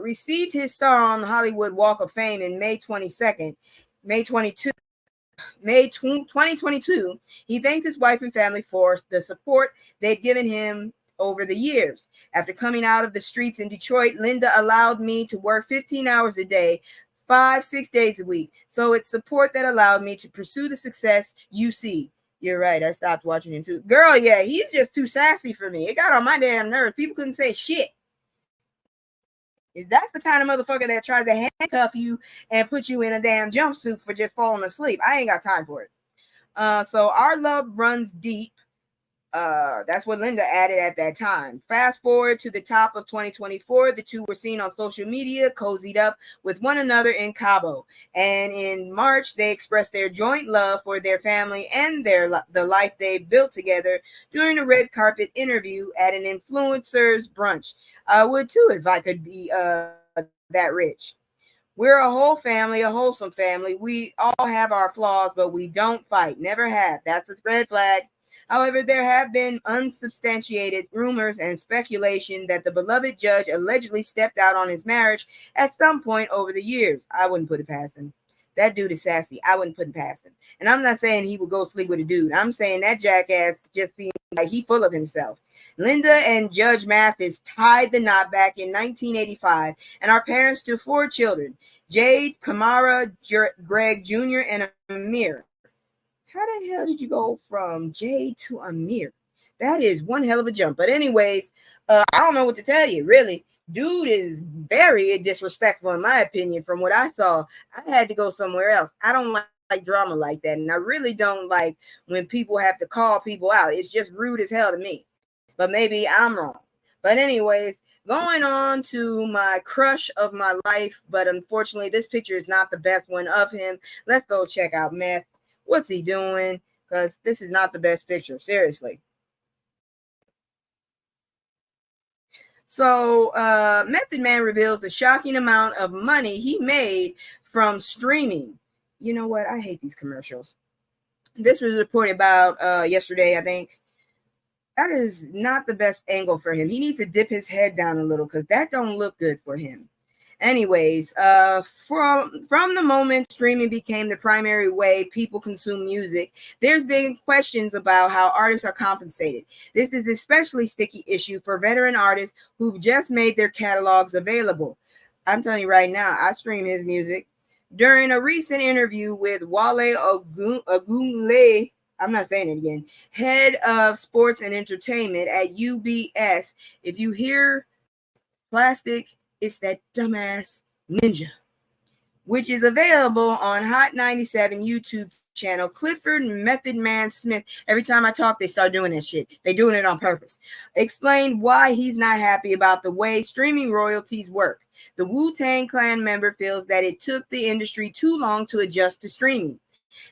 received his star on the Hollywood Walk of Fame in May 2022, he thanked his wife and family for the support they've given him over the years. After coming out of the streets in Detroit, Linda allowed me to work 15 hours a day, 5-6 days a week. So it's support that allowed me to pursue the success you see. You're right. I stopped watching him too. Girl, yeah, he's just too sassy for me. It got on my damn nerves. People couldn't say shit. If that's the kind of motherfucker that tries to handcuff you and put you in a damn jumpsuit for just falling asleep, I ain't got time for it. So our love runs deep. That's what Linda added at that time. Fast forward to the top of 2024, the two were seen on social media, cozied up with one another in Cabo. And in March, they expressed their joint love for their family and the life they've built together during a red carpet interview at an influencer's brunch. I would too if I could be that rich. We're a whole family, a wholesome family. We all have our flaws, but we don't fight. Never have. That's a red flag. However, there have been unsubstantiated rumors and speculation that the beloved judge allegedly stepped out on his marriage at some point over the years. I wouldn't put it past him. That dude is sassy. I wouldn't put it past him. And I'm not saying he would go sleep with a dude. I'm saying that jackass just seems like he's full of himself. Linda and Judge Mathis tied the knot back in 1985 and are parents to 4 children: Jade, Kamara, Greg Jr., and Amir. How the hell did you go from Jade to Amir? That is one hell of a jump. But anyways, I don't know what to tell you, really. Dude is very disrespectful, in my opinion. From what I saw, I had to go somewhere else. I don't like drama like that, and I really don't like when people have to call people out. It's just rude as hell to me. But maybe I'm wrong. But anyways, going on to my crush of my life, but unfortunately, this picture is not the best one of him. Let's go check out Meth. What's he doing? Because this is not the best picture. Seriously. So, Method Man reveals the shocking amount of money he made from streaming. You know what? I hate these commercials. This was reported about yesterday, I think. That is not the best angle for him. He needs to dip his head down a little because that don't look good for him. Anyways, from the moment streaming became the primary way people consume music, there's been questions about how artists are compensated. This is especially sticky issue for veteran artists who've just made their catalogs available. I'm telling you right now, I stream his music. During a recent interview with Wale Ogunle, I'm not saying it again, head of sports and entertainment at UBS, if you hear plastic, it's that dumbass ninja, which is available on Hot 97 YouTube channel. Clifford Method Man Smith. Every time I talk, they start doing that shit. They doing it on purpose. Explained why he's not happy about the way streaming royalties work. The Wu-Tang Clan member feels that it took the industry too long to adjust to streaming.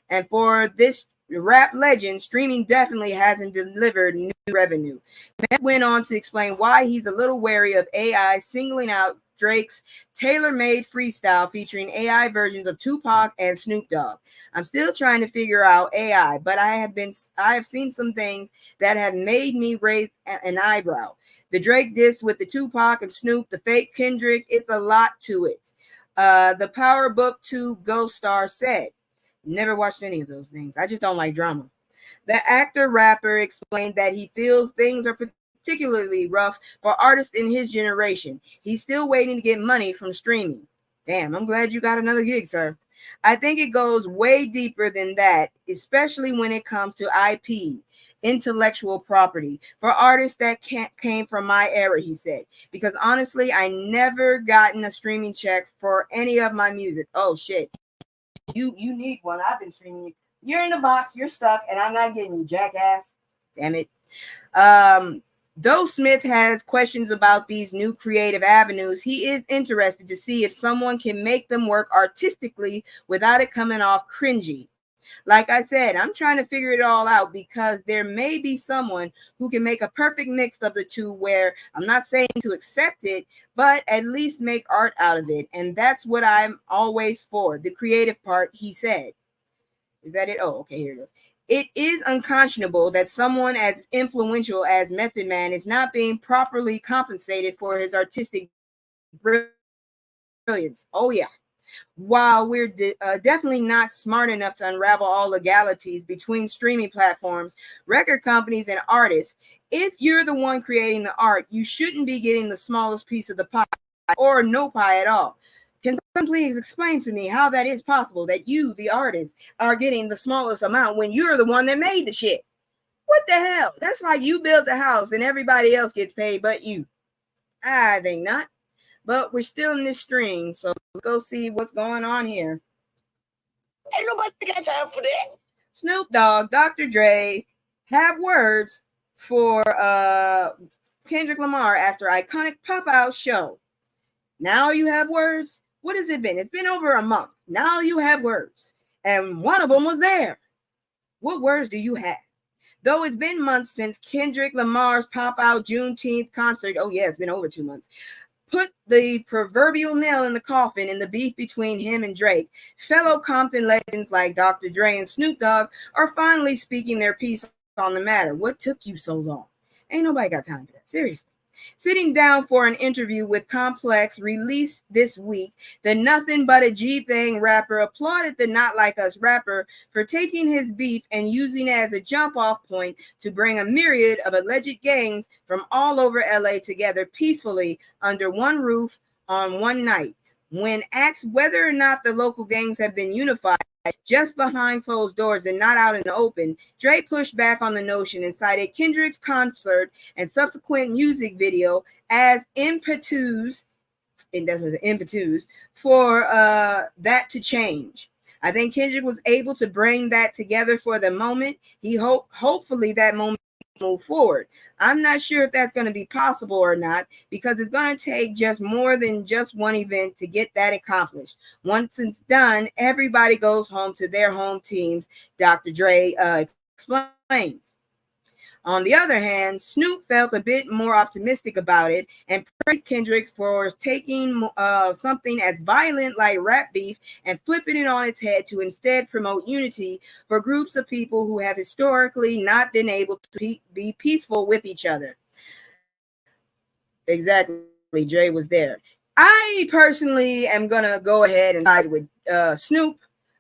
And for this rap legend, streaming definitely hasn't delivered new revenue. Matt went on to explain why he's a little wary of AI singling out Drake's tailor-made freestyle featuring AI versions of Tupac and Snoop Dogg. I'm still trying to figure out AI, but I have seen some things that have made me raise an eyebrow. The Drake diss with the Tupac and Snoop, the fake Kendrick, it's a lot to it. The Power Book 2 Ghost Star said, never watched any of those things. I just don't like drama. The actor-rapper explained that he feels things are particularly rough for artists in his generation. He's still waiting to get money from streaming. Damn, I'm glad you got another gig, sir. I think it goes way deeper than that, especially when it comes to IP, intellectual property, for artists that came from my era, he said. Because honestly, I never gotten a streaming check for any of my music. Oh, shit. You need one. I've been streaming you. You're in the box. You're stuck, and I'm not getting you, jackass. Damn it. Though Smith has questions about these new creative avenues, he is interested to see if someone can make them work artistically without it coming off cringy. Like I said, I'm trying to figure it all out because there may be someone who can make a perfect mix of the two where I'm not saying to accept it, but at least make art out of it. And that's what I'm always for, the creative part, he said. Is that it? Oh, okay, here it goes. It is unconscionable that someone as influential as Method Man is not being properly compensated for his artistic brilliance. Oh, yeah. While we're definitely not smart enough to unravel all legalities between streaming platforms, record companies, and artists, if you're the one creating the art, you shouldn't be getting the smallest piece of the pie or no pie at all. Can someone please explain to me how that is possible that you, the artist, are getting the smallest amount when you're the one that made the shit? What the hell? That's like you built a house and everybody else gets paid but you. I think not. But we're still in this string, so let's go see what's going on here. Ain't nobody got time for that. Snoop Dogg, Dr. Dre have words for Kendrick Lamar after iconic pop-out show. Now you have words. What has it been? It's been over a month. Now you have words. And one of them was there. What words do you have? Though it's been months since Kendrick Lamar's pop-out Juneteenth concert, oh yeah, it's been over 2 months, put the proverbial nail in the coffin in the beef between him and Drake, fellow Compton legends like Dr. Dre and Snoop Dogg are finally speaking their piece on the matter. What took you so long? Ain't nobody got time for that. Seriously. Sitting down for an interview with Complex released this week, the Nothing But a G Thing rapper applauded the Not Like Us rapper for taking his beef and using it as a jump-off point to bring a myriad of alleged gangs from all over LA together peacefully under one roof on one night. When asked whether or not the local gangs have been unified just behind closed doors and not out in the open, Dre pushed back on the notion and cited Kendrick's concert and subsequent music video as impetus, and that's what the impetus, for that to change. I think Kendrick was able to bring that together for the moment. Hopefully that moment move forward. I'm not sure if that's going to be possible or not, because it's going to take just more than just one event to get that accomplished. Once it's done, everybody goes home to their home teams, Dr. Dre explained. On the other hand, Snoop felt a bit more optimistic about it and praised Kendrick for taking something as violent like rap beef and flipping it on its head to instead promote unity for groups of people who have historically not been able to be peaceful with each other. Exactly, Dre was there. I personally am going to go ahead and side with Snoop.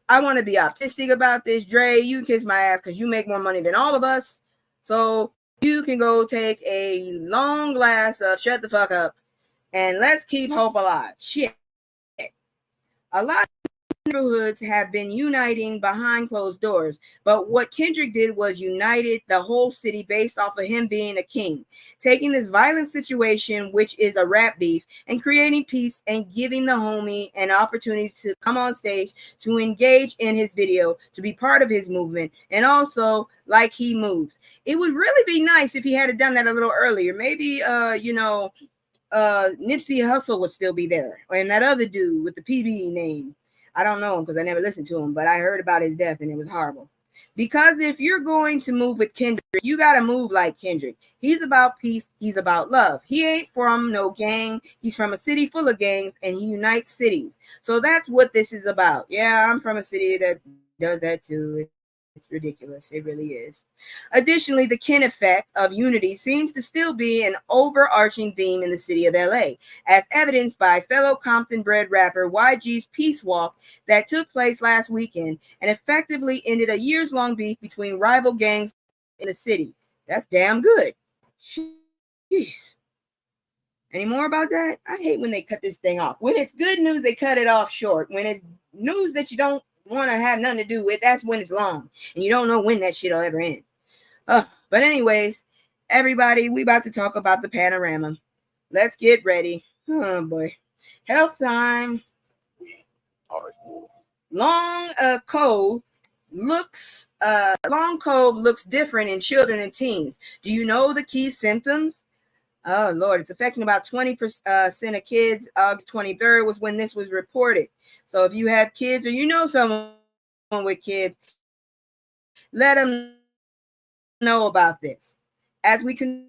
I want to be optimistic about this. Dre, you kiss my ass because you make more money than all of us. So you can go take a long glass of shut the fuck up and let's keep hope alive. Shit. A lot of neighborhoods have been uniting behind closed doors, but what Kendrick did was united the whole city based off of him being a king, taking this violent situation, which is a rap beef, and creating peace and giving the homie an opportunity to come on stage, to engage in his video, to be part of his movement, and also like he moved. It would really be nice if he had done that a little earlier. Maybe Nipsey Hussle would still be there, and that other dude with the PB name. I don't know him because I never listened to him, but I heard about his death and it was horrible. Because if you're going to move with Kendrick, you got to move like Kendrick. He's about peace. He's about love. He ain't from no gang. He's from a city full of gangs, and he unites cities. So that's what this is about. Yeah, I'm from a city that does that too. It's ridiculous. It really is. Additionally, the kin effect of unity seems to still be an overarching theme in the city of LA, as evidenced by fellow Compton-bred rapper YG's Peace Walk that took place last weekend and effectively ended a years-long beef between rival gangs in the city. That's damn good. Jeez. Any more about that? I hate when they cut this thing off. When it's good news, they cut it off short. When it's news that you don't want to have nothing to do with, that's when it's long and you don't know when that shit will ever end. But anyways, everybody, we about to talk about the panorama. Let's get ready. Oh boy, health time. Long COVID looks different in children and teens. Do you know the key symptoms? Oh, Lord, it's affecting about 20% of kids. August 23rd was when this was reported. So if you have kids or you know someone with kids, let them know about this. As we continue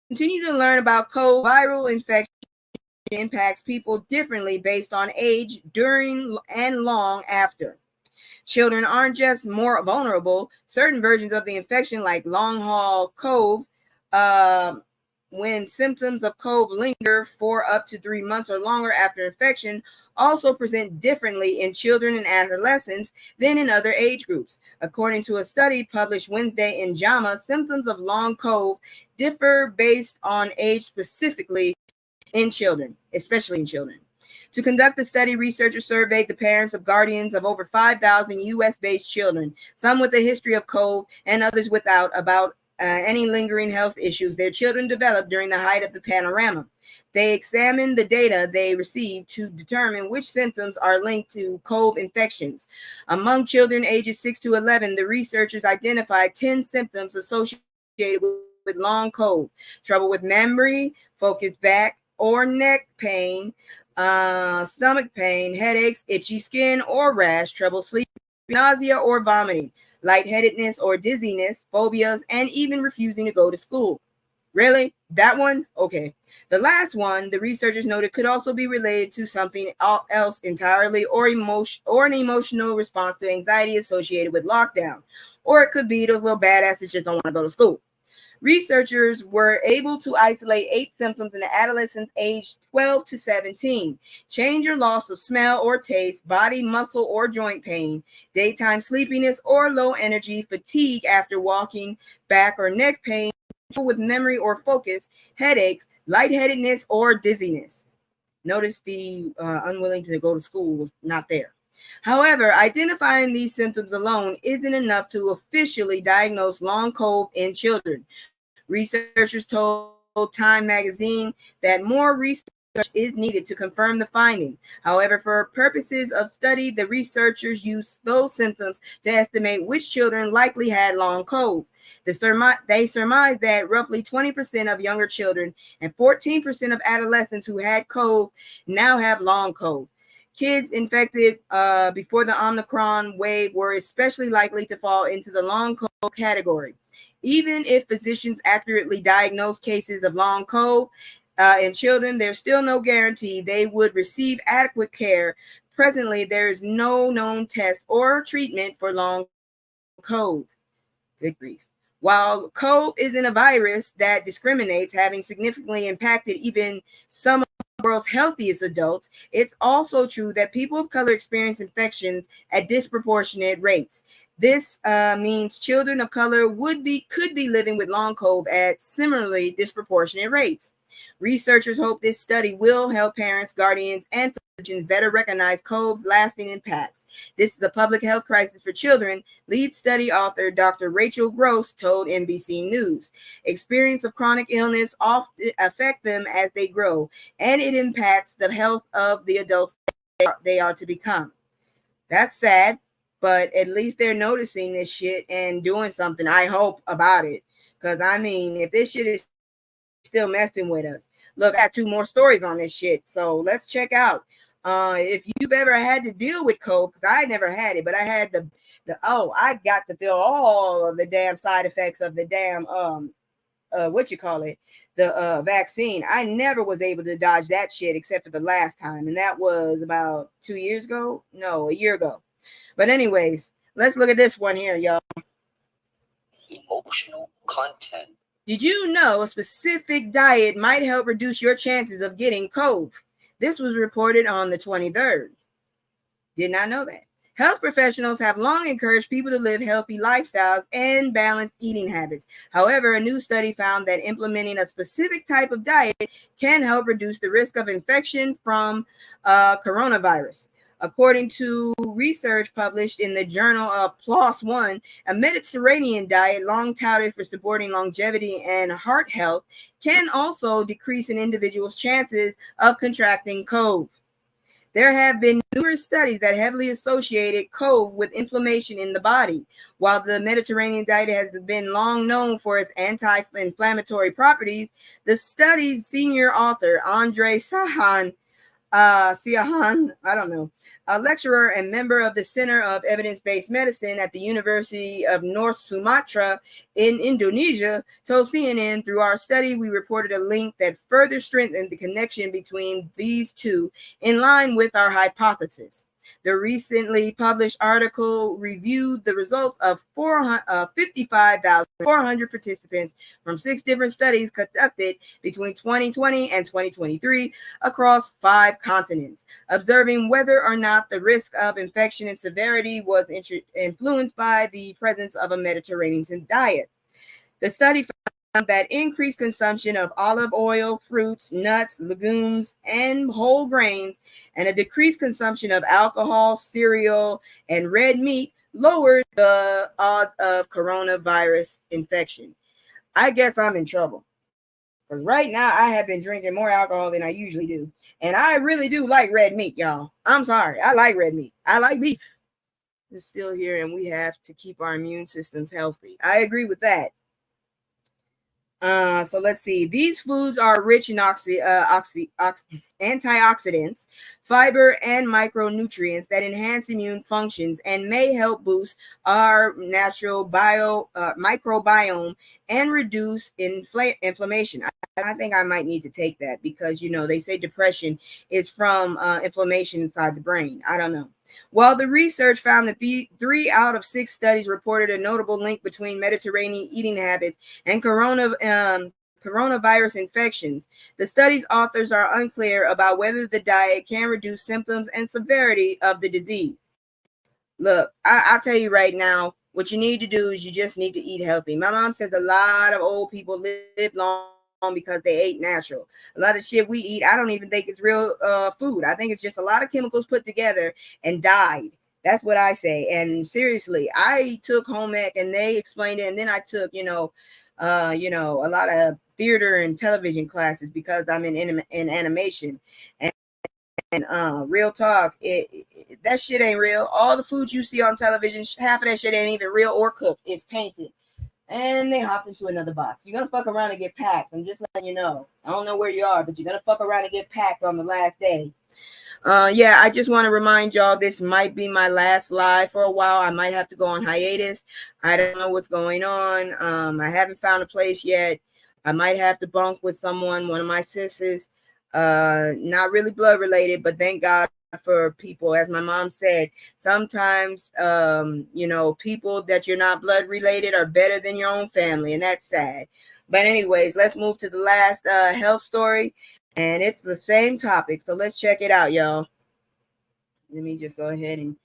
to learn about COVID, viral infection impacts people differently based on age, during, and long after. Children aren't just more vulnerable. Certain versions of the infection, like long-haul COVID, when symptoms of COVID linger for up to 3 months or longer after infection, also present differently in children and adolescents than in other age groups. According to a study published Wednesday in JAMA, symptoms of long COVID differ based on age, specifically in children, especially in children. To conduct the study, researchers surveyed the parents of guardians of over 5,000 U.S.-based children, some with a history of COVID and others without, about any lingering health issues their children developed during the height of the panorama. They examined the data they received to determine which symptoms are linked to COVID infections. Among children ages 6 to 11, the researchers identified 10 symptoms associated with long cold, trouble with memory, focused back or neck pain, stomach pain, headaches, itchy skin or rash, trouble sleeping, nausea or vomiting, lightheadedness or dizziness, phobias, and even refusing to go to school. Really? That one? Okay. The last one, the researchers noted, could also be related to something else entirely, or an emotional response to anxiety associated with lockdown. Or it could be those little badasses just don't want to go to school. Researchers were able to isolate 8 symptoms in the adolescents aged 12 to 17. Change or loss of smell or taste, body, muscle, or joint pain, daytime sleepiness or low energy, fatigue after walking, back or neck pain, with memory or focus, headaches, lightheadedness, or dizziness. Notice the unwilling to go to school was not there. However, identifying these symptoms alone isn't enough to officially diagnose long COVID in children. Researchers told Time magazine that more research is needed to confirm the findings. However, for purposes of study, the researchers used those symptoms to estimate which children likely had long COVID. They surmised that roughly 20% of younger children and 14% of adolescents who had COVID now have long COVID. Kids infected before the Omicron wave were especially likely to fall into the long COVID category. Even if physicians accurately diagnose cases of long COVID in children, there's still no guarantee they would receive adequate care. Presently, there is no known test or treatment for long COVID. Good grief. While COVID isn't a virus that discriminates, having significantly impacted even some of the world's healthiest adults, it's also true that people of color experience infections at disproportionate rates. This means children of color could be living with long COVID at similarly disproportionate rates. Researchers hope this study will help parents, guardians, and physicians better recognize COVID's lasting impacts. This is a public health crisis for children, lead study author Dr. Rachel Gross told NBC News. Experience of chronic illness often affect them as they grow, and it impacts the health of the adults they are to become. That's sad, but at least they're noticing this shit and doing something, I hope, about it. Because, I mean, if this shit is still messing with us. Look, I got 2 more stories on this shit, so let's check out. If you've ever had to deal with COVID, because I never had it, but I had I got to feel all of the damn side effects of the damn the vaccine. I never was able to dodge that shit except for the last time, and that was about 2 years ago. No, a year ago. But anyways, let's look at this one here, y'all. Emotional content. Did you know a specific diet might help reduce your chances of getting COVID? This was reported on the 23rd. Did not know that. Health professionals have long encouraged people to live healthy lifestyles and balanced eating habits. However, a new study found that implementing a specific type of diet can help reduce the risk of infection from coronavirus. According to research published in the journal of PLOS One, a Mediterranean diet, long touted for supporting longevity and heart health, can also decrease an individual's chances of contracting COVID. There have been numerous studies that heavily associated COVID with inflammation in the body. While the Mediterranean diet has been long known for its anti-inflammatory properties, the study's senior author, Andre Siahan, a lecturer and member of the Center of Evidence-Based Medicine at the University of North Sumatra in Indonesia, told CNN, through our study, we reported a link that further strengthened the connection between these two in line with our hypothesis. The recently published article reviewed the results of 55,400 participants from 6 different studies conducted between 2020 and 2023 across 5 continents, observing whether or not the risk of infection and severity was influenced by the presence of a Mediterranean diet. The study found that increased consumption of olive oil, fruits, nuts, legumes, and whole grains, and a decreased consumption of alcohol, cereal, and red meat lowered the odds of coronavirus infection. I guess I'm in trouble, because right now I have been drinking more alcohol than I usually do. And I really do like red meat, y'all. I'm sorry. I like red meat. I like beef. It's still here, and we have to keep our immune systems healthy. I agree with that. So let's see. These foods are rich in antioxidants, fiber, and micronutrients that enhance immune functions and may help boost our natural microbiome and reduce inflammation. I think I might need to take that because they say depression is from inflammation inside the brain. I don't know. Well, the research found that the 3 out of 6 studies reported a notable link between Mediterranean eating habits and coronavirus infections. The study's authors are unclear about whether the diet can reduce symptoms and severity of the disease. Look, I'll tell you right now, what you need to do is you just need to eat healthy. My mom says a lot of old people live long because they ate natural. A lot of shit we eat, I don't even think it's real food. I think it's just a lot of chemicals put together and dyed. That's what I say. And seriously, I took home ec and they explained it, and then I took, a lot of theater and television classes because I'm in animation. And real talk, that shit ain't real. All the food you see on television, half of that shit ain't even real or cooked. It's painted. And they hopped into another box. You're gonna fuck around and get packed. I'm just letting you know. I don't know where you are, but you're gonna fuck around and get packed on the last day. Yeah, I just want to remind y'all this might be my last live for a while. I might have to go on hiatus. I don't know what's going on. I haven't found a place yet. I might have to bunk with someone, one of my sisters. Not really blood related, but thank God for people. As my mom said, sometimes people that you're not blood related are better than your own family, and that's sad. But anyways, let's move to the last health story. And it's the same topic. So let's check it out, y'all. Let me just go ahead and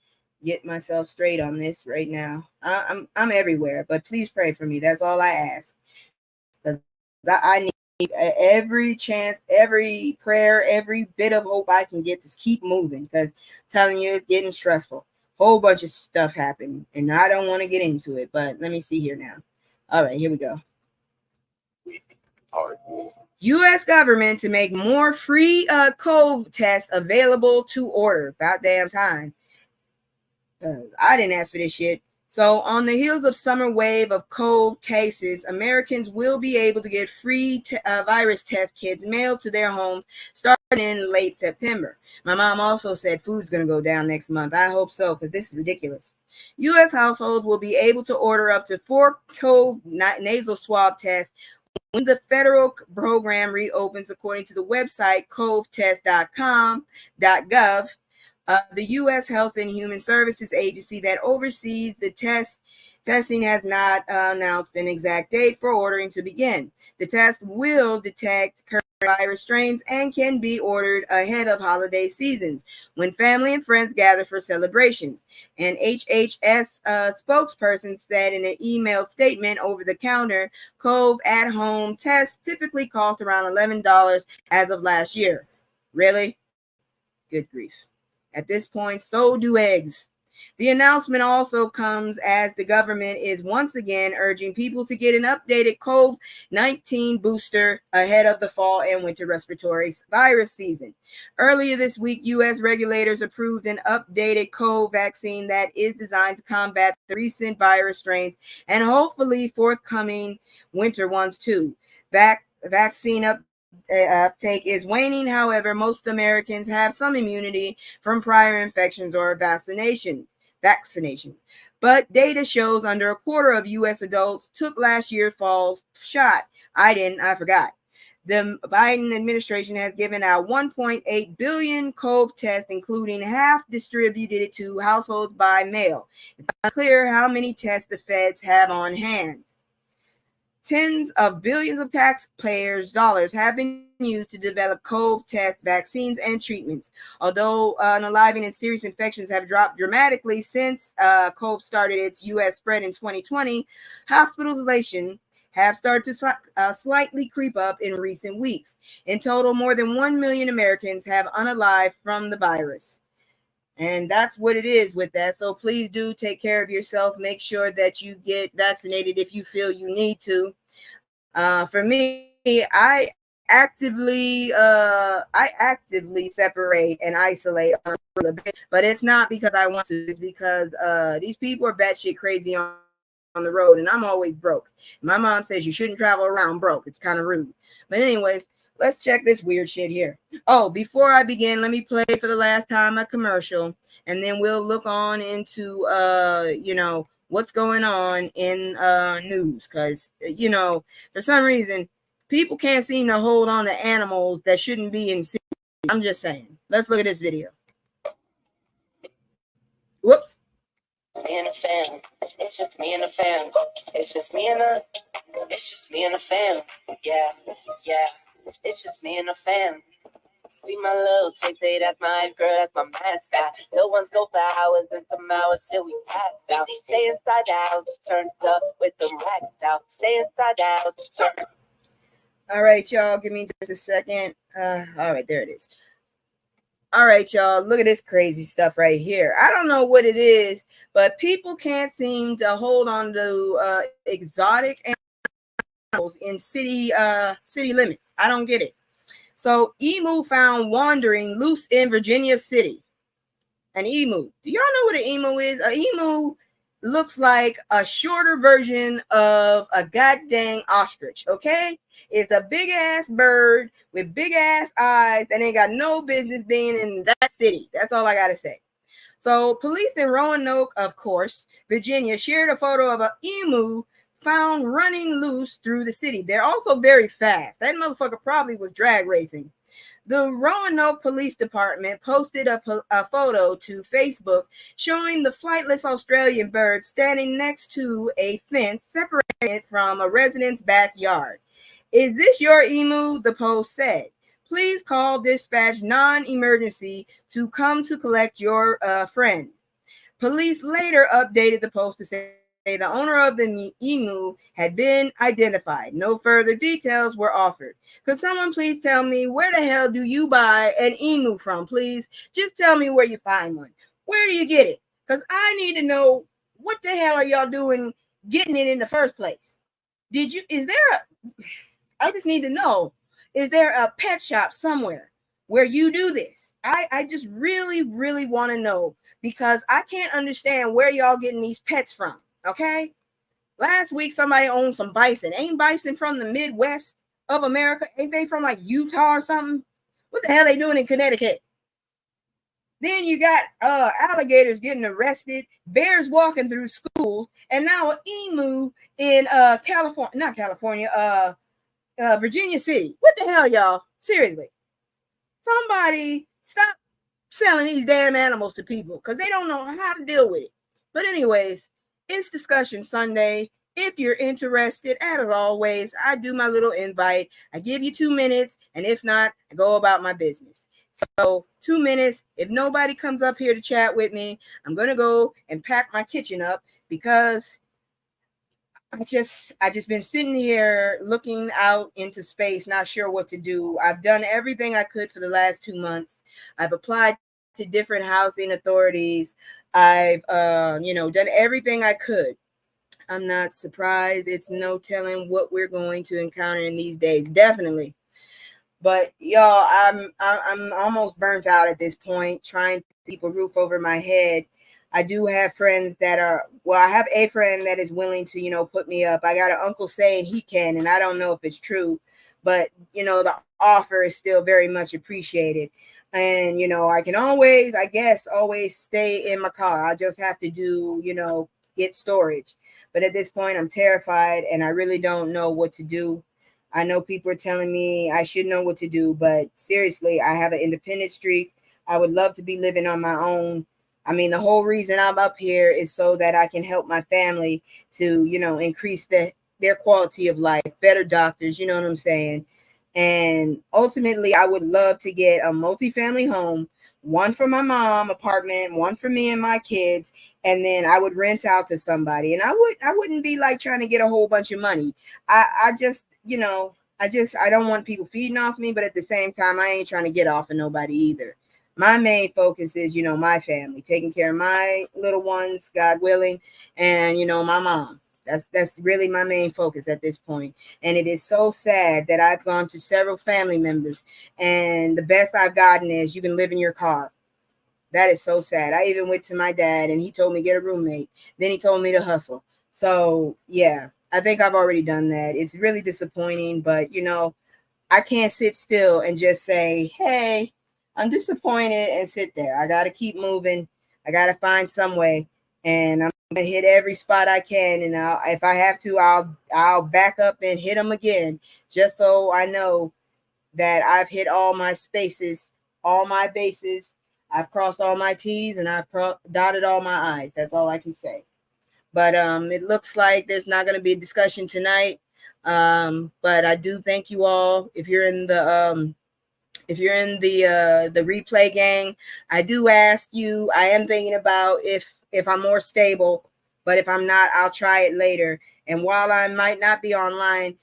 get myself straight on this right now. I'm everywhere, but please pray for me. That's all I ask. Because I need every chance, every prayer, every bit of hope I can get to keep moving. Because I'm telling you, it's getting stressful. Whole bunch of stuff happened, and I don't want to get into it. But let me see here now. All right, here we go. U.S. government to make more free COVID tests available to order. About damn time. I didn't ask for this shit. So on the heels of summer wave of COVID cases, Americans will be able to get free virus test kits mailed to their homes starting in late September. My mom also said food's going to go down next month. I hope so, because this is ridiculous. U.S. households will be able to order up to 4 COVID nasal swab tests when the federal program reopens, according to the website covetest.gov. The U.S. Health and Human Services Agency that oversees the testing has not announced an exact date for ordering to begin. The test will detect current virus strains and can be ordered ahead of holiday seasons when family and friends gather for celebrations. An HHS spokesperson said in an emailed statement, over-the-counter COVID at-home tests typically cost around $11 as of last year. Really? Good grief. At this point, so do eggs. The announcement also comes as the government is once again urging people to get an updated COVID-19 booster ahead of the fall and winter respiratory virus season. Earlier this week, U.S. regulators approved an updated COVID vaccine that is designed to combat the recent virus strains and hopefully forthcoming winter ones too. Vaccine uptake is waning. However, most Americans have some immunity from prior infections or vaccinations. But data shows under a quarter of U.S. adults took last year's fall shot. I didn't. I forgot. The Biden administration has given out 1.8 billion COVID tests, including half distributed to households by mail. It's unclear how many tests the feds have on hand. Tens of billions of taxpayers' dollars have been used to develop COVID test vaccines and treatments. Although unaliving and serious infections have dropped dramatically since COVID started its U.S. spread in 2020, hospitalization have started to slightly creep up in recent weeks. In total, more than 1 million Americans have unalived from the virus. And that's what it is with that. So please do take care of yourself. Make sure that you get vaccinated if you feel you need to. For me, I actively separate and isolate on a regular basis, but it's not because I want to. It's because these people are batshit crazy on the road, and I'm always broke. My mom says you shouldn't travel around broke. It's kind of rude. But anyways, let's check this weird shit here. Oh, before I begin, let me play for the last time a commercial, and then we'll look on into what's going on in news, because for some reason people can't seem to hold on to animals that shouldn't be in cities. I'm just saying. Let's look at this video. Whoops. Me and the fam. It's just me and the fam. It's just me and the fam. Yeah, yeah. It's just me and the fam. See my little Tay, that's my girl, that's my mascot. No one's go for hours and some hours till we pass out. Stay inside the house, turned up with the racks out. Stay inside the house, turned. All right, y'all, give me just a second. All right, there it is. All right, y'all, look at this crazy stuff right here. I don't know what it is, but people can't seem to hold on to exotic animals in city limits. I don't get it. So, emu found wandering loose in Virginia City. An emu. Do y'all know what an emu is? An emu looks like a shorter version of a goddamn ostrich, okay? It's a big ass bird with big ass eyes that ain't got no business being in that city. That's all I gotta say. So police in Roanoke, of course, Virginia, shared a photo of an emu found running loose through the city. They're also very fast. That motherfucker probably was drag racing. The Roanoke Police Department posted a photo to Facebook showing the flightless Australian bird standing next to a fence separating it from a resident's backyard. Is this your emu? The post said. Please call dispatch non-emergency to come to collect your friend. Police later updated the post to say the owner of the emu had been identified. No further details were offered. Could someone please tell me where the hell do you buy an emu from, please? Just tell me where you find one. Where do you get it? Because I need to know what the hell are y'all doing getting it in the first place. I just need to know, is there a pet shop somewhere where you do this? I just really, really want to know, because I can't understand where y'all getting these pets from. Okay. Last week, somebody owned some bison. Ain't bison from the Midwest of America? Ain't they from like Utah or something? What the hell are they doing in Connecticut? Then you got alligators getting arrested, bears walking through schools, and now an emu in Virginia City. What the hell, y'all? Seriously. Somebody stop selling these damn animals to people, because they don't know how to deal with it. But anyways, it's Discussion Sunday. If you're interested, as always, I do my little invite. I give you 2 minutes, and if not, I go about my business. So 2 minutes. If nobody comes up here to chat with me, I'm going to go and pack my kitchen up, because I just been sitting here looking out into space, not sure what to do. I've done everything I could for the last 2 months. I've applied to different housing authorities. I've done everything I could. I'm not surprised. It's no telling what we're going to encounter in these days. Definitely. But y'all, I'm almost burnt out at this point, trying to keep a roof over my head. I do have friends that I have a friend that is willing to, put me up. I got an uncle saying he can, and I don't know if it's true, but, the offer is still very much appreciated. And, I can always stay in my car. I just have to get storage. But at this point, I'm terrified, and I really don't know what to do. I know people are telling me I should know what to do, but seriously, I have an independent streak. I would love to be living on my own. I mean, the whole reason I'm up here is so that I can help my family to, increase their quality of life, better doctors, you know what I'm saying? And ultimately, I would love to get a multifamily home, one for my mom apartment, one for me and my kids, and then I would rent out to somebody. And I wouldn't be like trying to get a whole bunch of money. I don't want people feeding off me, but at the same time, I ain't trying to get off of nobody either. My main focus is, my family, taking care of my little ones, God willing, and, my mom. That's really my main focus at this point. And it is so sad that I've gone to several family members, and the best I've gotten is you can live in your car. That is so sad. I even went to my dad, and he told me get a roommate. Then he told me to hustle. So yeah, I think I've already done that. It's really disappointing, but I can't sit still and just say, hey, I'm disappointed and sit there. I got to keep moving. I got to find some way. And I'm going to hit every spot I can. And if I have to, I'll back up and hit them again, just so I know that I've hit all my spaces, all my bases. I've crossed all my T's and I've dotted all my I's. That's all I can say. But it looks like there's not going to be a discussion tonight. But I do thank you all. If you're in the replay gang, I do ask you. I am thinking about if I'm more stable, but if I'm not, I'll try it later. And while I might not be online,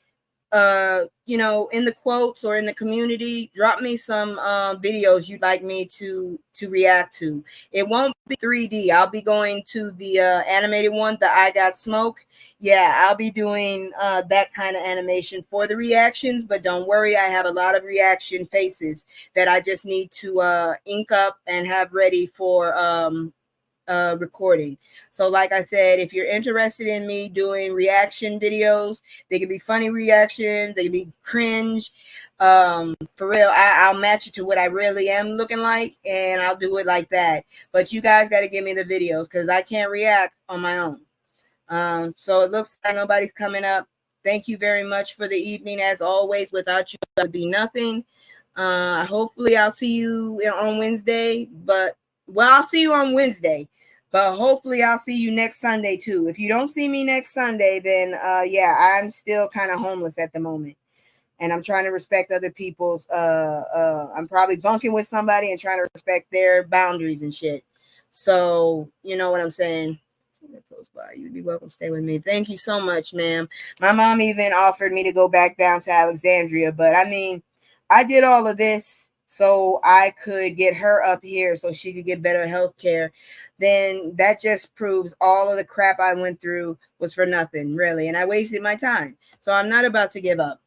in the quotes or in the community, drop me some videos you'd like me to react to. It won't be 3D. I'll be going to the animated one, the I Got Smoke. Yeah, I'll be doing that kind of animation for the reactions, but don't worry, I have a lot of reaction faces that I just need to ink up and have ready for recording. So like I said, if you're interested in me doing reaction videos, they can be funny reactions, they can be cringe, for real, I'll match it to what I really am looking like, and I'll do it like that. But you guys got to give me the videos because I can't react on my own. So it looks like nobody's coming up. Thank you very much for the evening. As always, without you, it would be nothing. Hopefully I'll see you on Wednesday, I'll see you on Wednesday, but hopefully I'll see you next Sunday too. If you don't see me next Sunday, then yeah, I'm still kind of homeless at the moment. And I'm trying to respect other people's I'm probably bunking with somebody and trying to respect their boundaries and shit. So, you know what I'm saying? Close by. You'd be welcome to stay with me. Thank you so much, ma'am. My mom even offered me to go back down to Alexandria, but I mean, I did all of this so I could get her up here so she could get better health care. Then that just proves all of the crap I went through was for nothing, really. And I wasted my time. So I'm not about to give up.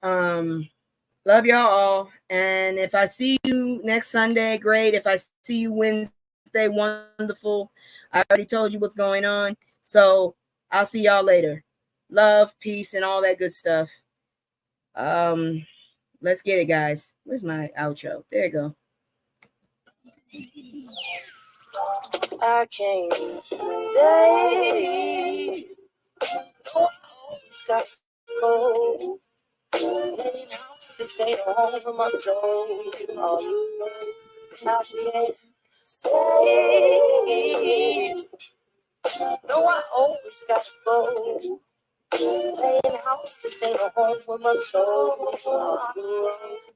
Love y'all all. And if I see you next Sunday, great. If I see you Wednesday, wonderful. I already told you what's going on. So I'll see y'all later. Love, peace, and all that good stuff. Let's get it, guys. Where's my outro? There you go. I can't stay. Oh, it's got to go. Playing house, this ain't home for my soul. All you know, I can't stay. No, I always got to go. Playing house, this ain't a home for my soul. All you know.